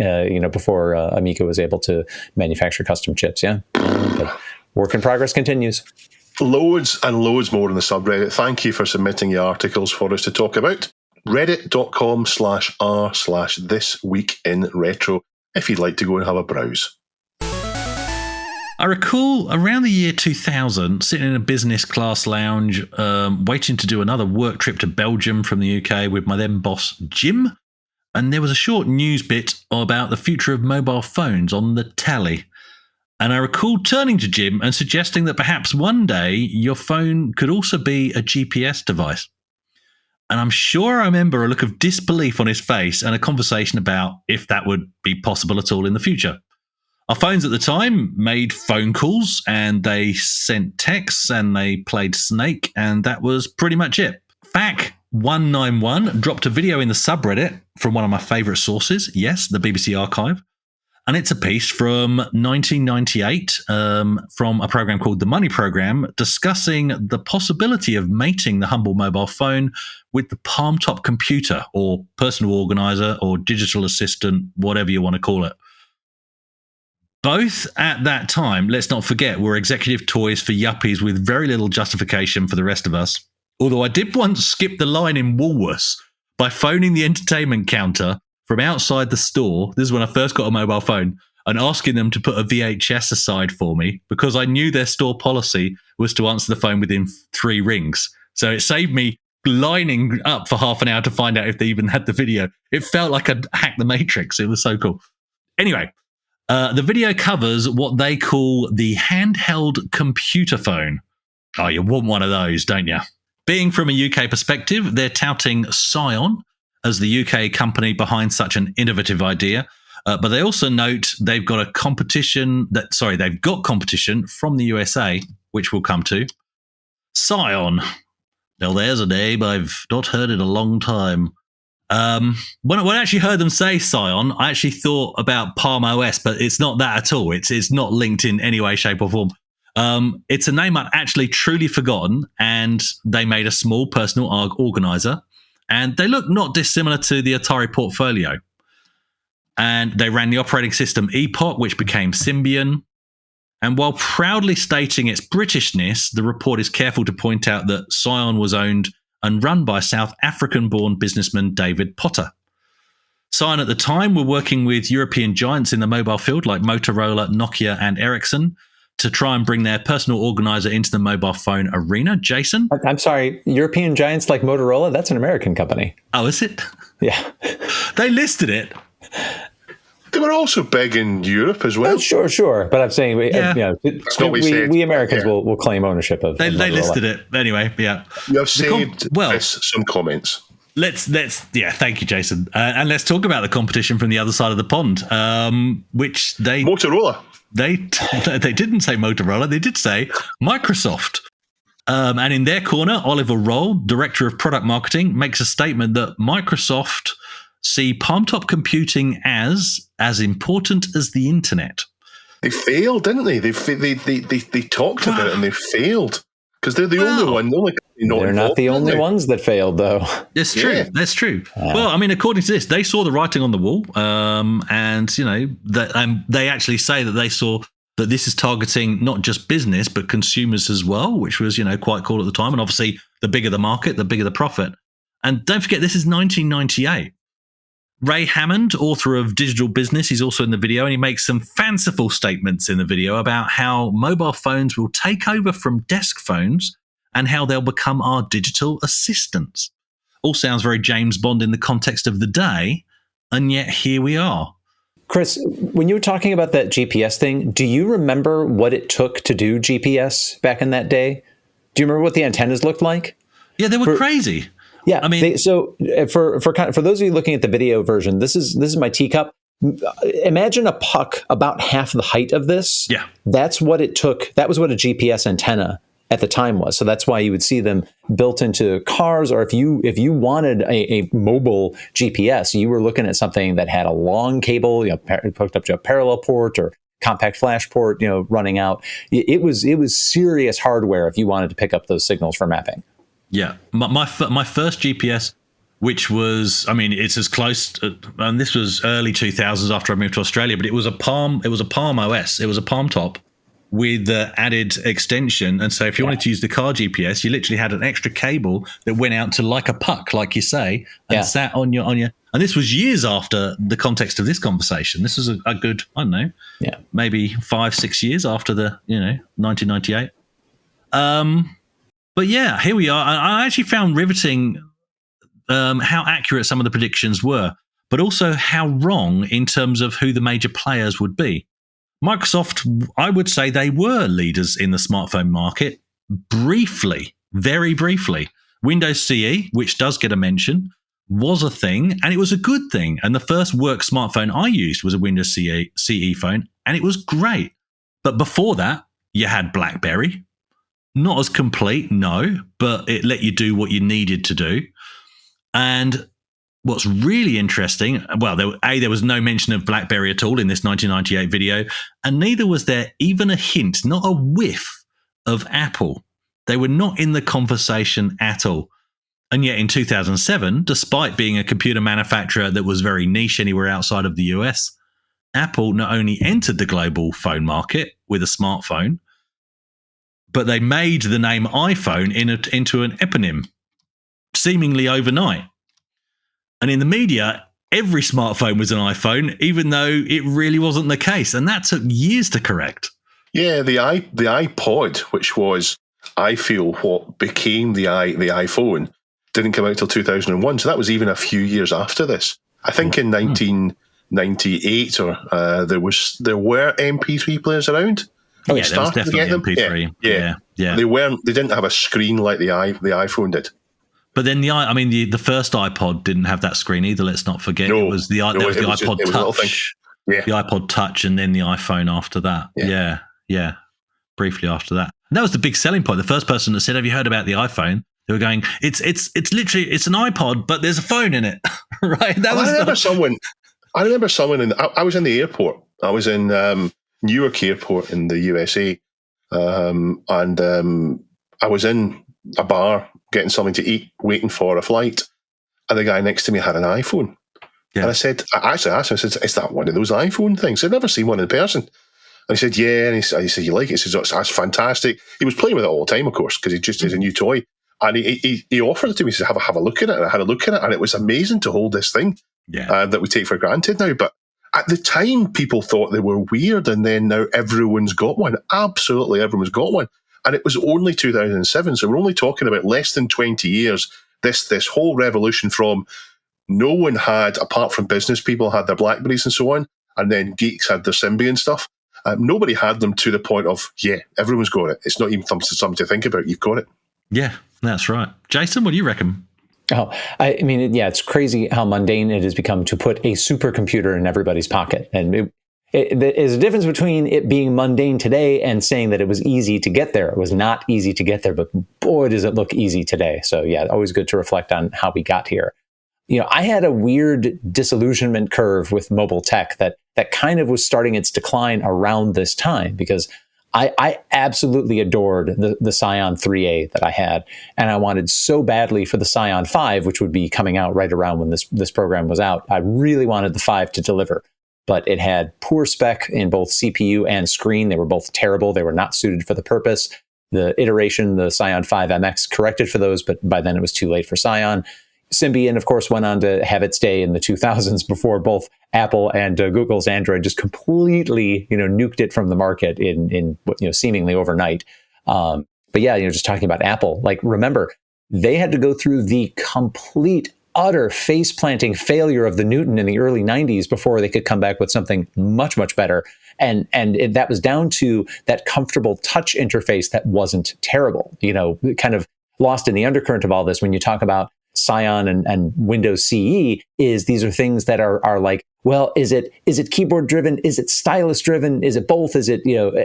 before Amiga was able to manufacture custom chips. Yeah, but work in progress continues. Loads and loads more in the subreddit. Thank you for submitting your articles for us to talk about. Reddit.com/r/thisweekinretro if you'd like to go and have a browse. I recall around the year 2000, sitting in a business class lounge, waiting to do another work trip to Belgium from the UK with my then boss, Jim. And there was a short news bit about the future of mobile phones on the telly. And I recall turning to Jim and suggesting that perhaps one day your phone could also be a GPS device. And I'm sure I remember a look of disbelief on his face and a conversation about if that would be possible at all in the future. Our phones at the time made phone calls and they sent texts and they played Snake, and that was pretty much it. FAC191 dropped a video in the subreddit from one of my favourite sources, yes, the BBC Archive. And it's a piece from 1998 from a program called The Money Program, discussing the possibility of mating the humble mobile phone with the palm top computer or personal organizer or digital assistant, whatever you want to call it. Both at that time, let's not forget, were executive toys for yuppies with very little justification for the rest of us. Although I did once skip the line in Woolworths by phoning the entertainment counter from outside the store, this is when I first got a mobile phone, and asking them to put a VHS aside for me because I knew their store policy was to answer the phone within 3 rings. So it saved me lining up for half an hour to find out if they even had the video. It felt like I'd hacked the Matrix. It was so cool. Anyway, the video covers what they call the handheld computer phone. Oh, you want one of those, don't you? Being from a UK perspective, they're touting Scion as the UK company behind such an innovative idea. But they also note they've got competition from the USA, which we'll come to. Scion. Now, there's a name I've not heard in a long time. When I actually heard them say Scion, I actually thought about Palm OS, but it's not that at all. It's not linked in any way, shape, or form. It's a name I'd actually truly forgotten, and they made a small personal organizer. And they look not dissimilar to the Atari portfolio. And they ran the operating system Epoch, which became Symbian. And while proudly stating its Britishness, the report is careful to point out that Scion was owned and run by South African-born businessman David Potter. Cyan at the time were working with European giants in the mobile field like Motorola, Nokia, and Ericsson to try and bring their personal organizer into the mobile phone arena. Jason? I'm sorry, European giants like Motorola? That's an American company. Oh, is it? Yeah. They listed it. They were also big in Europe as well. Oh, sure. But I'm saying, That's what we said. we Americans will claim ownership of They Motorola. listed it. Anyway, yeah. You have saved some comments. Let's thank you, Jason. And let's talk about the competition from the other side of the pond, which they... Motorola. They didn't say Motorola. They did say Microsoft. And in their corner, Oliver Roll, Director of Product Marketing, makes a statement that Microsoft see palm-top computing as important as the internet. They failed, didn't they? They talked about it and they failed because they're the only one. They're not the only ones that failed, though. That's true. Yeah. That's true. Well, I mean, according to this, they saw the writing on the wall, and they actually say that they saw that this is targeting not just business but consumers as well, which was quite cool at the time. And obviously, the bigger the market, the bigger the profit. And don't forget, this is 1998. Ray Hammond, author of Digital Business, he's also in the video, and he makes some fanciful statements in the video about how mobile phones will take over from desk phones and how they'll become our digital assistants. All sounds very James Bond in the context of the day, and yet here we are. Chris, when you were talking about that GPS thing, do you remember what it took to do GPS back in that day? Do you remember what the antennas looked like? Yeah, they were crazy. Yeah, I mean, for those of you looking at the video version, this is my teacup. Imagine a puck about half the height of this. Yeah, that's what it took. That was what a GPS antenna at the time was. So that's why you would see them built into cars, or if you wanted a mobile GPS, you were looking at something that had a long cable, hooked up to a parallel port or compact flash port, running out. It was serious hardware if you wanted to pick up those signals for mapping. Yeah, my first GPS, which was, I mean, it's as close, and this was early 2000s after I moved to Australia, but it was a Palm OS. It was a Palm top with the added extension. And so if you wanted to use the car GPS, you literally had an extra cable that went out to like a puck, like you say, and sat on your, and this was years after the context of this conversation. This was a good, I don't know, maybe 5-6 years after the, 1998. But yeah, here we are. I actually found riveting how accurate some of the predictions were, but also how wrong in terms of who the major players would be. Microsoft, I would say they were leaders in the smartphone market briefly, very briefly. Windows CE, which does get a mention, was a thing, and it was a good thing. And the first work smartphone I used was a Windows CE phone, and it was great. But before that, you had BlackBerry. Not as complete, no, but it let you do what you needed to do. And what's really interesting, well, there was no mention of BlackBerry at all in this 1998 video, and neither was there even a hint, not a whiff of Apple. They were not in the conversation at all. And yet in 2007, despite being a computer manufacturer that was very niche anywhere outside of the US, Apple not only entered the global phone market with a smartphone, but they made the name iPhone into an eponym, seemingly overnight. And in the media, every smartphone was an iPhone, even though it really wasn't the case. And that took years to correct. Yeah, the iPod, which was, I feel, what became the iPhone, didn't come out till 2001. So that was even a few years after this. I think in 1998, there were MP3 players around. Oh, yeah, there was definitely MP3. Yeah. They didn't have a screen like the iPhone did. But then the first iPod didn't have that screen either. Let's not forget. It was the iPod Touch. Yeah. The iPod Touch, and then the iPhone after that. Yeah. Briefly after that. And that was the big selling point. The first person that said, "Have you heard about the iPhone?" They were going, "It's literally an iPod, but there's a phone in it." Right? I remember someone. I was in the airport. I was in Newark Airport in the USA, and I was in a bar getting something to eat, waiting for a flight, and the guy next to me had an iPhone. Yeah. And I actually asked him, I said, "Is that one of those iPhone things? I'd never seen one in person." And he said, "Yeah." And he said, "You like it?" He said, "That's fantastic." He was playing with it all the time, of course, because it just is a new toy. And he offered it to me. He said, have a look at it. And I had a look at it, and it was amazing to hold this thing. that we take for granted now. But at the time, people thought they were weird, and then now everyone's got one. Absolutely everyone's got one. And it was only 2007, so we're only talking about less than 20 years. This whole revolution from no one had, apart from business people, had their BlackBerries and so on, and then geeks had their Symbian stuff. Nobody had them to the point of, everyone's got it. It's not even something to think about. You've got it. Yeah, that's right. Jason, what do you reckon? Oh, I mean, it's crazy how mundane it has become to put a supercomputer in everybody's pocket. And there's a difference between it being mundane today and saying that it was easy to get there. It was not easy to get there, but boy, does it look easy today. So yeah, always good to reflect on how we got here. I had a weird disillusionment curve with mobile tech that kind of was starting its decline around this time, because I absolutely adored the Scion 3A that I had, and I wanted so badly for the Scion 5, which would be coming out right around when this program was out. I really wanted the 5 to deliver, but it had poor spec in both CPU and screen. They were both terrible. They were not suited for the purpose. The iteration, the Scion 5 MX, corrected for those, but by then it was too late for Scion. Symbian, of course, went on to have its day in the 2000s before both Apple and Google's Android just completely, nuked it from the market in seemingly overnight. But yeah, just talking about Apple, remember, they had to go through the complete, utter face-planting failure of the Newton in the early 90s before they could come back with something much, much better. And that was down to that comfortable touch interface that wasn't terrible. Kind of lost in the undercurrent of all this when you talk about Scion and Windows CE is these are things that are like, well, is it keyboard driven? Is it stylus driven? Is it both? Is it,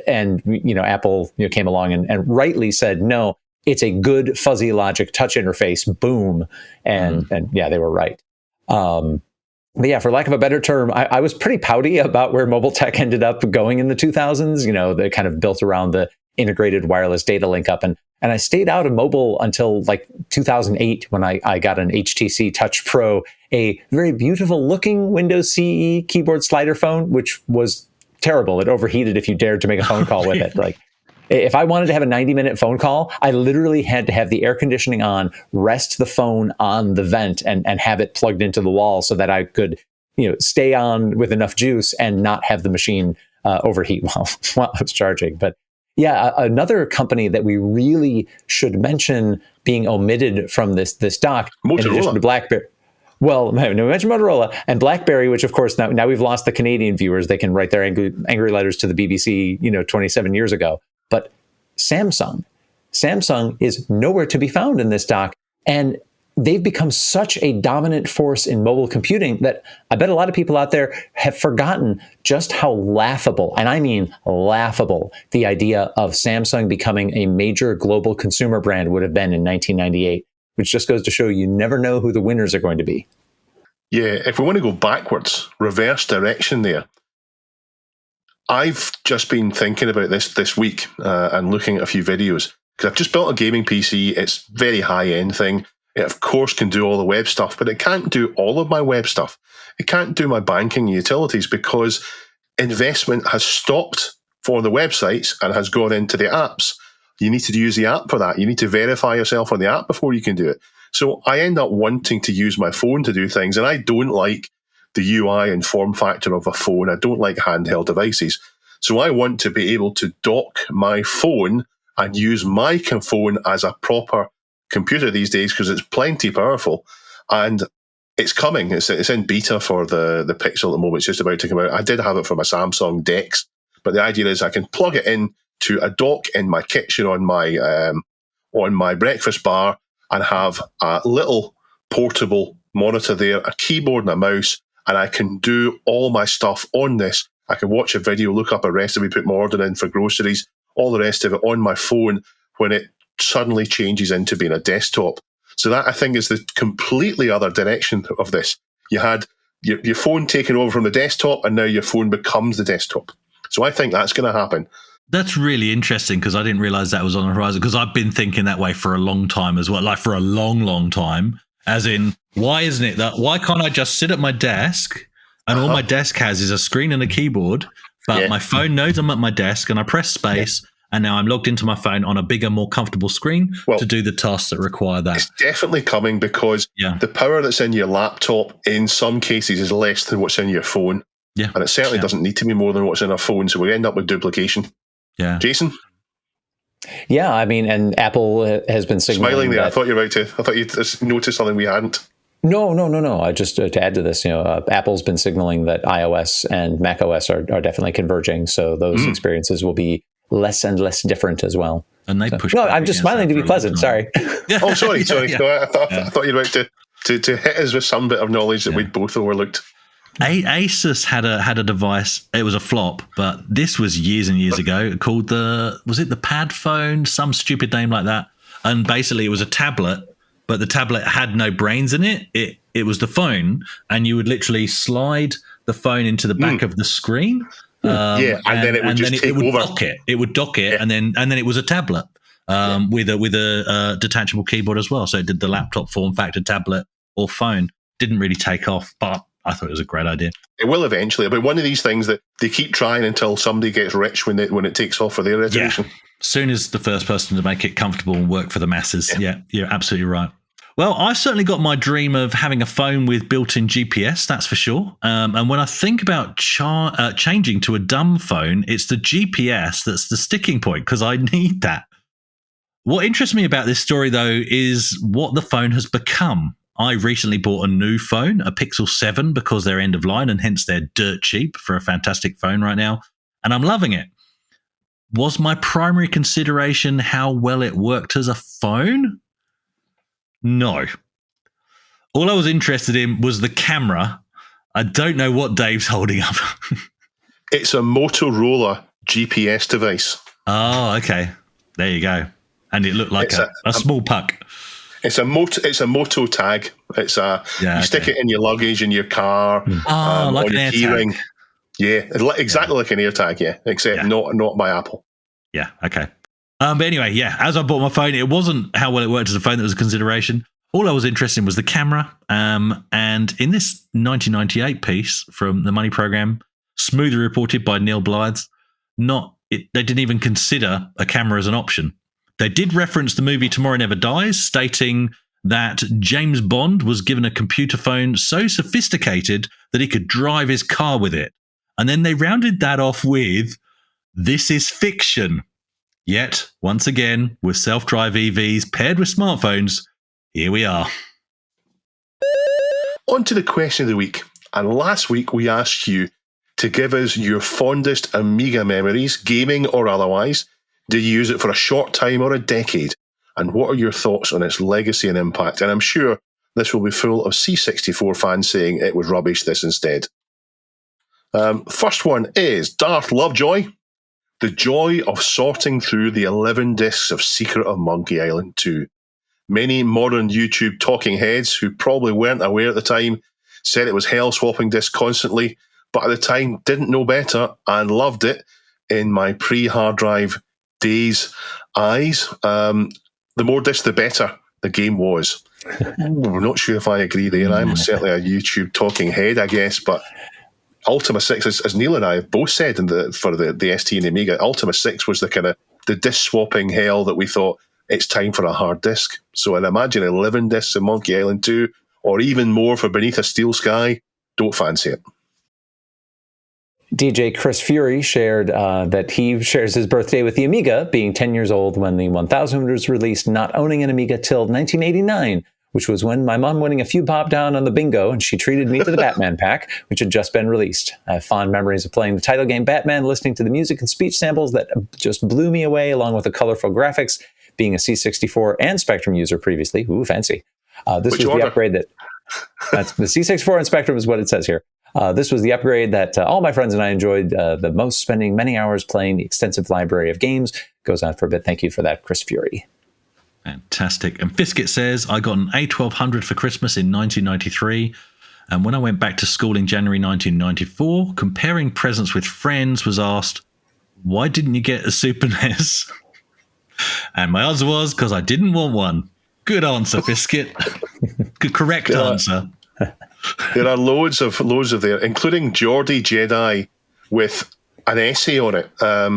and Apple came along and rightly said, no, it's a good fuzzy logic touch interface. Boom. And yeah, they were right. But yeah, for lack of a better term, I was pretty pouty about where mobile tech ended up going in the 2000s. They kind of built around the integrated wireless data link up. And I stayed out of mobile until 2008 when I got an HTC Touch Pro, a very beautiful looking Windows CE keyboard slider phone, which was terrible. It overheated if you dared to make a phone call with it. If I wanted to have a 90-minute phone call, I literally had to have the air conditioning on, rest the phone on the vent and have it plugged into the wall so that I could, stay on with enough juice and not have the machine overheat while I was charging. But yeah, another company that we really should mention being omitted from this doc, in addition to BlackBerry. Well, no, we mentioned Motorola and BlackBerry, which of course now we've lost the Canadian viewers. They can write their angry letters to the BBC, 27 years ago. But Samsung is nowhere to be found in this doc, and they've become such a dominant force in mobile computing that I bet a lot of people out there have forgotten just how laughable, and I mean laughable, the idea of Samsung becoming a major global consumer brand would have been in 1998, which just goes to show you never know who the winners are going to be. Yeah, if we want to go backwards, reverse direction there, I've just been thinking about this week and looking at a few videos, because I've just built a gaming PC. It's very high-end thing. It, of course, can do all the web stuff, but it can't do all of my web stuff. It can't do my banking utilities because investment has stopped for the websites and has gone into the apps. You need to use the app for that. You need to verify yourself on the app before you can do it. So I end up wanting to use my phone to do things, and I don't like the UI and form factor of a phone. I don't like handheld devices. So I want to be able to dock my phone and use my phone as a proper computer these days because it's plenty powerful, and it's coming. It's in beta for the Pixel at the moment. It's just about to come out. I did have it for my Samsung Dex, but the idea is I can plug it in to a dock in my kitchen on my breakfast bar and have a little portable monitor there, a keyboard and a mouse, and I can do all my stuff on this. I can watch a video, look up a recipe, put my order in for groceries, all the rest of it on my phone when it suddenly changes into being a desktop. So that, I think, is the completely other direction of this. You had your phone taken over from the desktop, and now your phone becomes the desktop. So I think that's going to happen. That's really interesting because I didn't realize that was on the horizon, because I've been thinking that way for a long time as well, for a long, long time. As in, why can't I just sit at my desk and all my desk has is a screen and a keyboard, but my phone knows I'm at my desk and I press space and now I'm logged into my phone on a bigger, more comfortable screen to do the tasks that require that. It's definitely coming because the power that's in your laptop in some cases is less than what's in your phone. Yeah. And it certainly doesn't need to be more than what's in a phone, so we end up with duplication. Yeah. Jason? Yeah, I mean, and Apple has been signaling Smiling there. that, I thought you were about to. I thought you'd noticed something we hadn't. No. I just to add to this, Apple's been signaling that iOS and macOS are definitely converging, so those experiences will be less and less different as well. And they push. No, I'm just smiling to be pleasant. Sorry. Oh, sorry. No, I thought you were about to hit us with some bit of knowledge that we'd both overlooked. Asus had a device. It was a flop, but this was years and years ago. Called was it the Pad phone? Some stupid name like that. And basically, it was a tablet. But the tablet had no brains in it. It was the phone, and you would literally slide the phone into the back of the screen. And then it would just take over. Dock it. It would dock it, and then it was a tablet with a detachable keyboard as well. So it did the laptop form factor tablet or phone. Didn't really take off, but I thought it was a great idea. It will eventually, but one of these things that they keep trying until somebody gets rich when it takes off for their iteration. Yeah. Soon as the first person to make it comfortable and work for the masses. Yeah, you're absolutely right. Well, I've certainly got my dream of having a phone with built-in GPS, that's for sure. And when I think about changing to a dumb phone, it's the GPS that's the sticking point, because I need that. What interests me about this story, though, is what the phone has become. I recently bought a new phone, a Pixel 7, because they're end of line, and hence they're dirt cheap for a fantastic phone right now. And I'm loving it. Was my primary consideration how well it worked as a phone? No. All I was interested in was the camera. I don't know what Dave's holding up. It's a Motorola GPS device. Oh, okay. There you go. And it looked like a small puck. It's a Moto tag. It's stick it in your luggage in your car. Like an AirTag. Yeah, exactly like an AirTag. Yeah, except not by Apple. Yeah. Okay. But anyway, as I bought my phone, it wasn't how well it worked as a phone that was a consideration. All I was interested in was the camera. And in this 1998 piece from the Money Program, smoothly reported by Neil Blythes, they didn't even consider a camera as an option. They did reference the movie Tomorrow Never Dies, stating that James Bond was given a computer phone so sophisticated that he could drive his car with it. And then they rounded that off with, "This is fiction." Yet, once again, with self-drive EVs paired with smartphones, here we are. On to the question of the week. And last week, we asked you to give us your fondest Amiga memories, gaming or otherwise. Did you use it for a short time or a decade? And what are your thoughts on its legacy and impact? And I'm sure this will be full of C64 fans saying it was rubbish, this instead. First one is Darth Lovejoy. The joy of sorting through the 11 discs of Secret of Monkey Island 2. Many modern YouTube talking heads who probably weren't aware at the time said it was hell swapping discs constantly, but at the time didn't know better and loved it in my pre-hard drive days' eyes. The more discs, the better the game was. I'm not sure if I agree there. I'm certainly a YouTube talking head, I guess, but Ultima 6, as Neil and I have both said for the ST and the Amiga, Ultima 6 was the kind of the disc swapping hell that we thought it's time for a hard disk. So I'd imagine 11 discs of Monkey Island 2, or even more for Beneath a Steel Sky, don't fancy it. DJ Chris Fury shared that he shares his birthday with the Amiga, being 10 years old when the 1000 was released, not owning an Amiga till 1989, which was when my mom winning a few bob down on the bingo, and she treated me to the Batman pack, which had just been released. I have fond memories of playing the title game Batman, listening to the music and speech samples that just blew me away, along with the colorful graphics, being a C64 and Spectrum user previously. Ooh, fancy. This was the upgrade that's the C64 and Spectrum is what it says here. This was the upgrade that all my friends and I enjoyed the most, spending many hours playing the extensive library of games. Goes on for a bit. Thank you for that, Chris Fury. Fantastic. And Fiskett says, I got an A1200 for Christmas in 1993. And when I went back to school in January 1994, comparing presents with friends, was asked, why didn't you get a Super NES? And my answer was, because I didn't want one. Good answer, Fiskett. Good, correct answer. There are loads of there, including Geordie Jedi with an essay on it,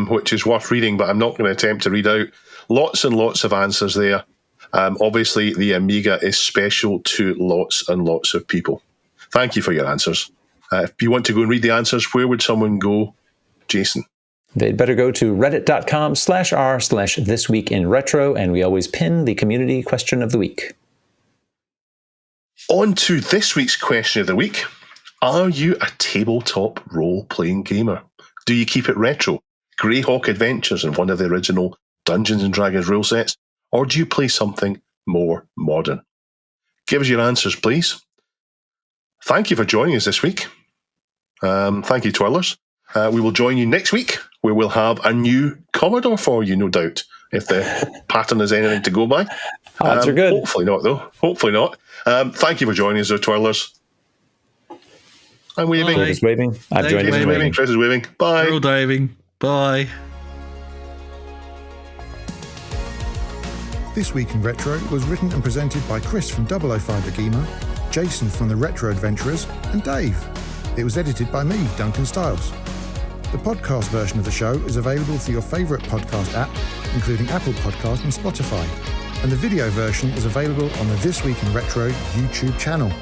which is worth reading, but I'm not going to attempt to read out. Lots and lots of answers there. Obviously, the Amiga is special to lots and lots of people. Thank you for your answers. If you want to go and read the answers, where would someone go, Jason? They'd better go to reddit.com/r/thisweekinretro, and we always pin the community question of the week. On to this week's question of the week. Are you a tabletop role-playing gamer? Do you keep it retro? Greyhawk Adventures and one of the original Dungeons & Dragons rule sets? Or do you play something more modern? Give us your answers, please. Thank you for joining us this week. Thank you, Twirlers. We will join you next week, where we'll have a new Commodore for you, no doubt, if the pattern is anything to go by. Odds are good. Hopefully not, though. Hopefully not. Thank you for joining us, though, Twirlers. I'm waving. David is waving. I'm joining Chris is waving. Chris is waving. Bye. We're all diving. Bye. This Week in Retro was written and presented by Chris from 005 AGIMA, Jason from the Retro Adventurers, and Dave. It was edited by me, Duncan Styles. The podcast version of the show is available through your favourite podcast app, including Apple Podcasts and Spotify. And the video version is available on the This Week in Retro YouTube channel.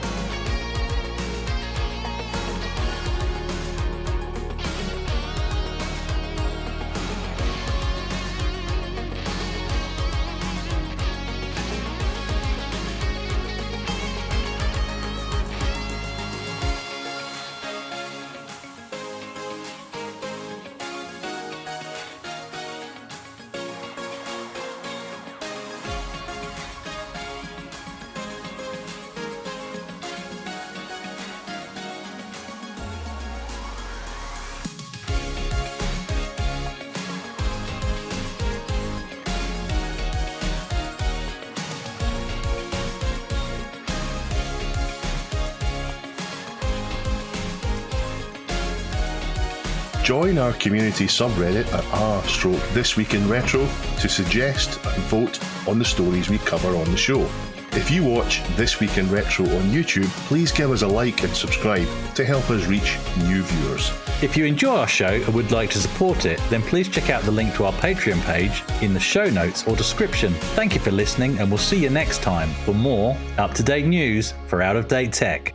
Join our community subreddit at r/thisweekinretro to suggest and vote on the stories we cover on the show. If you watch This Week in Retro on YouTube, please give us a like and subscribe to help us reach new viewers. If you enjoy our show and would like to support it, then please check out the link to our Patreon page in the show notes or description. Thank you for listening, and we'll see you next time for more up-to-date news for out-of-date tech.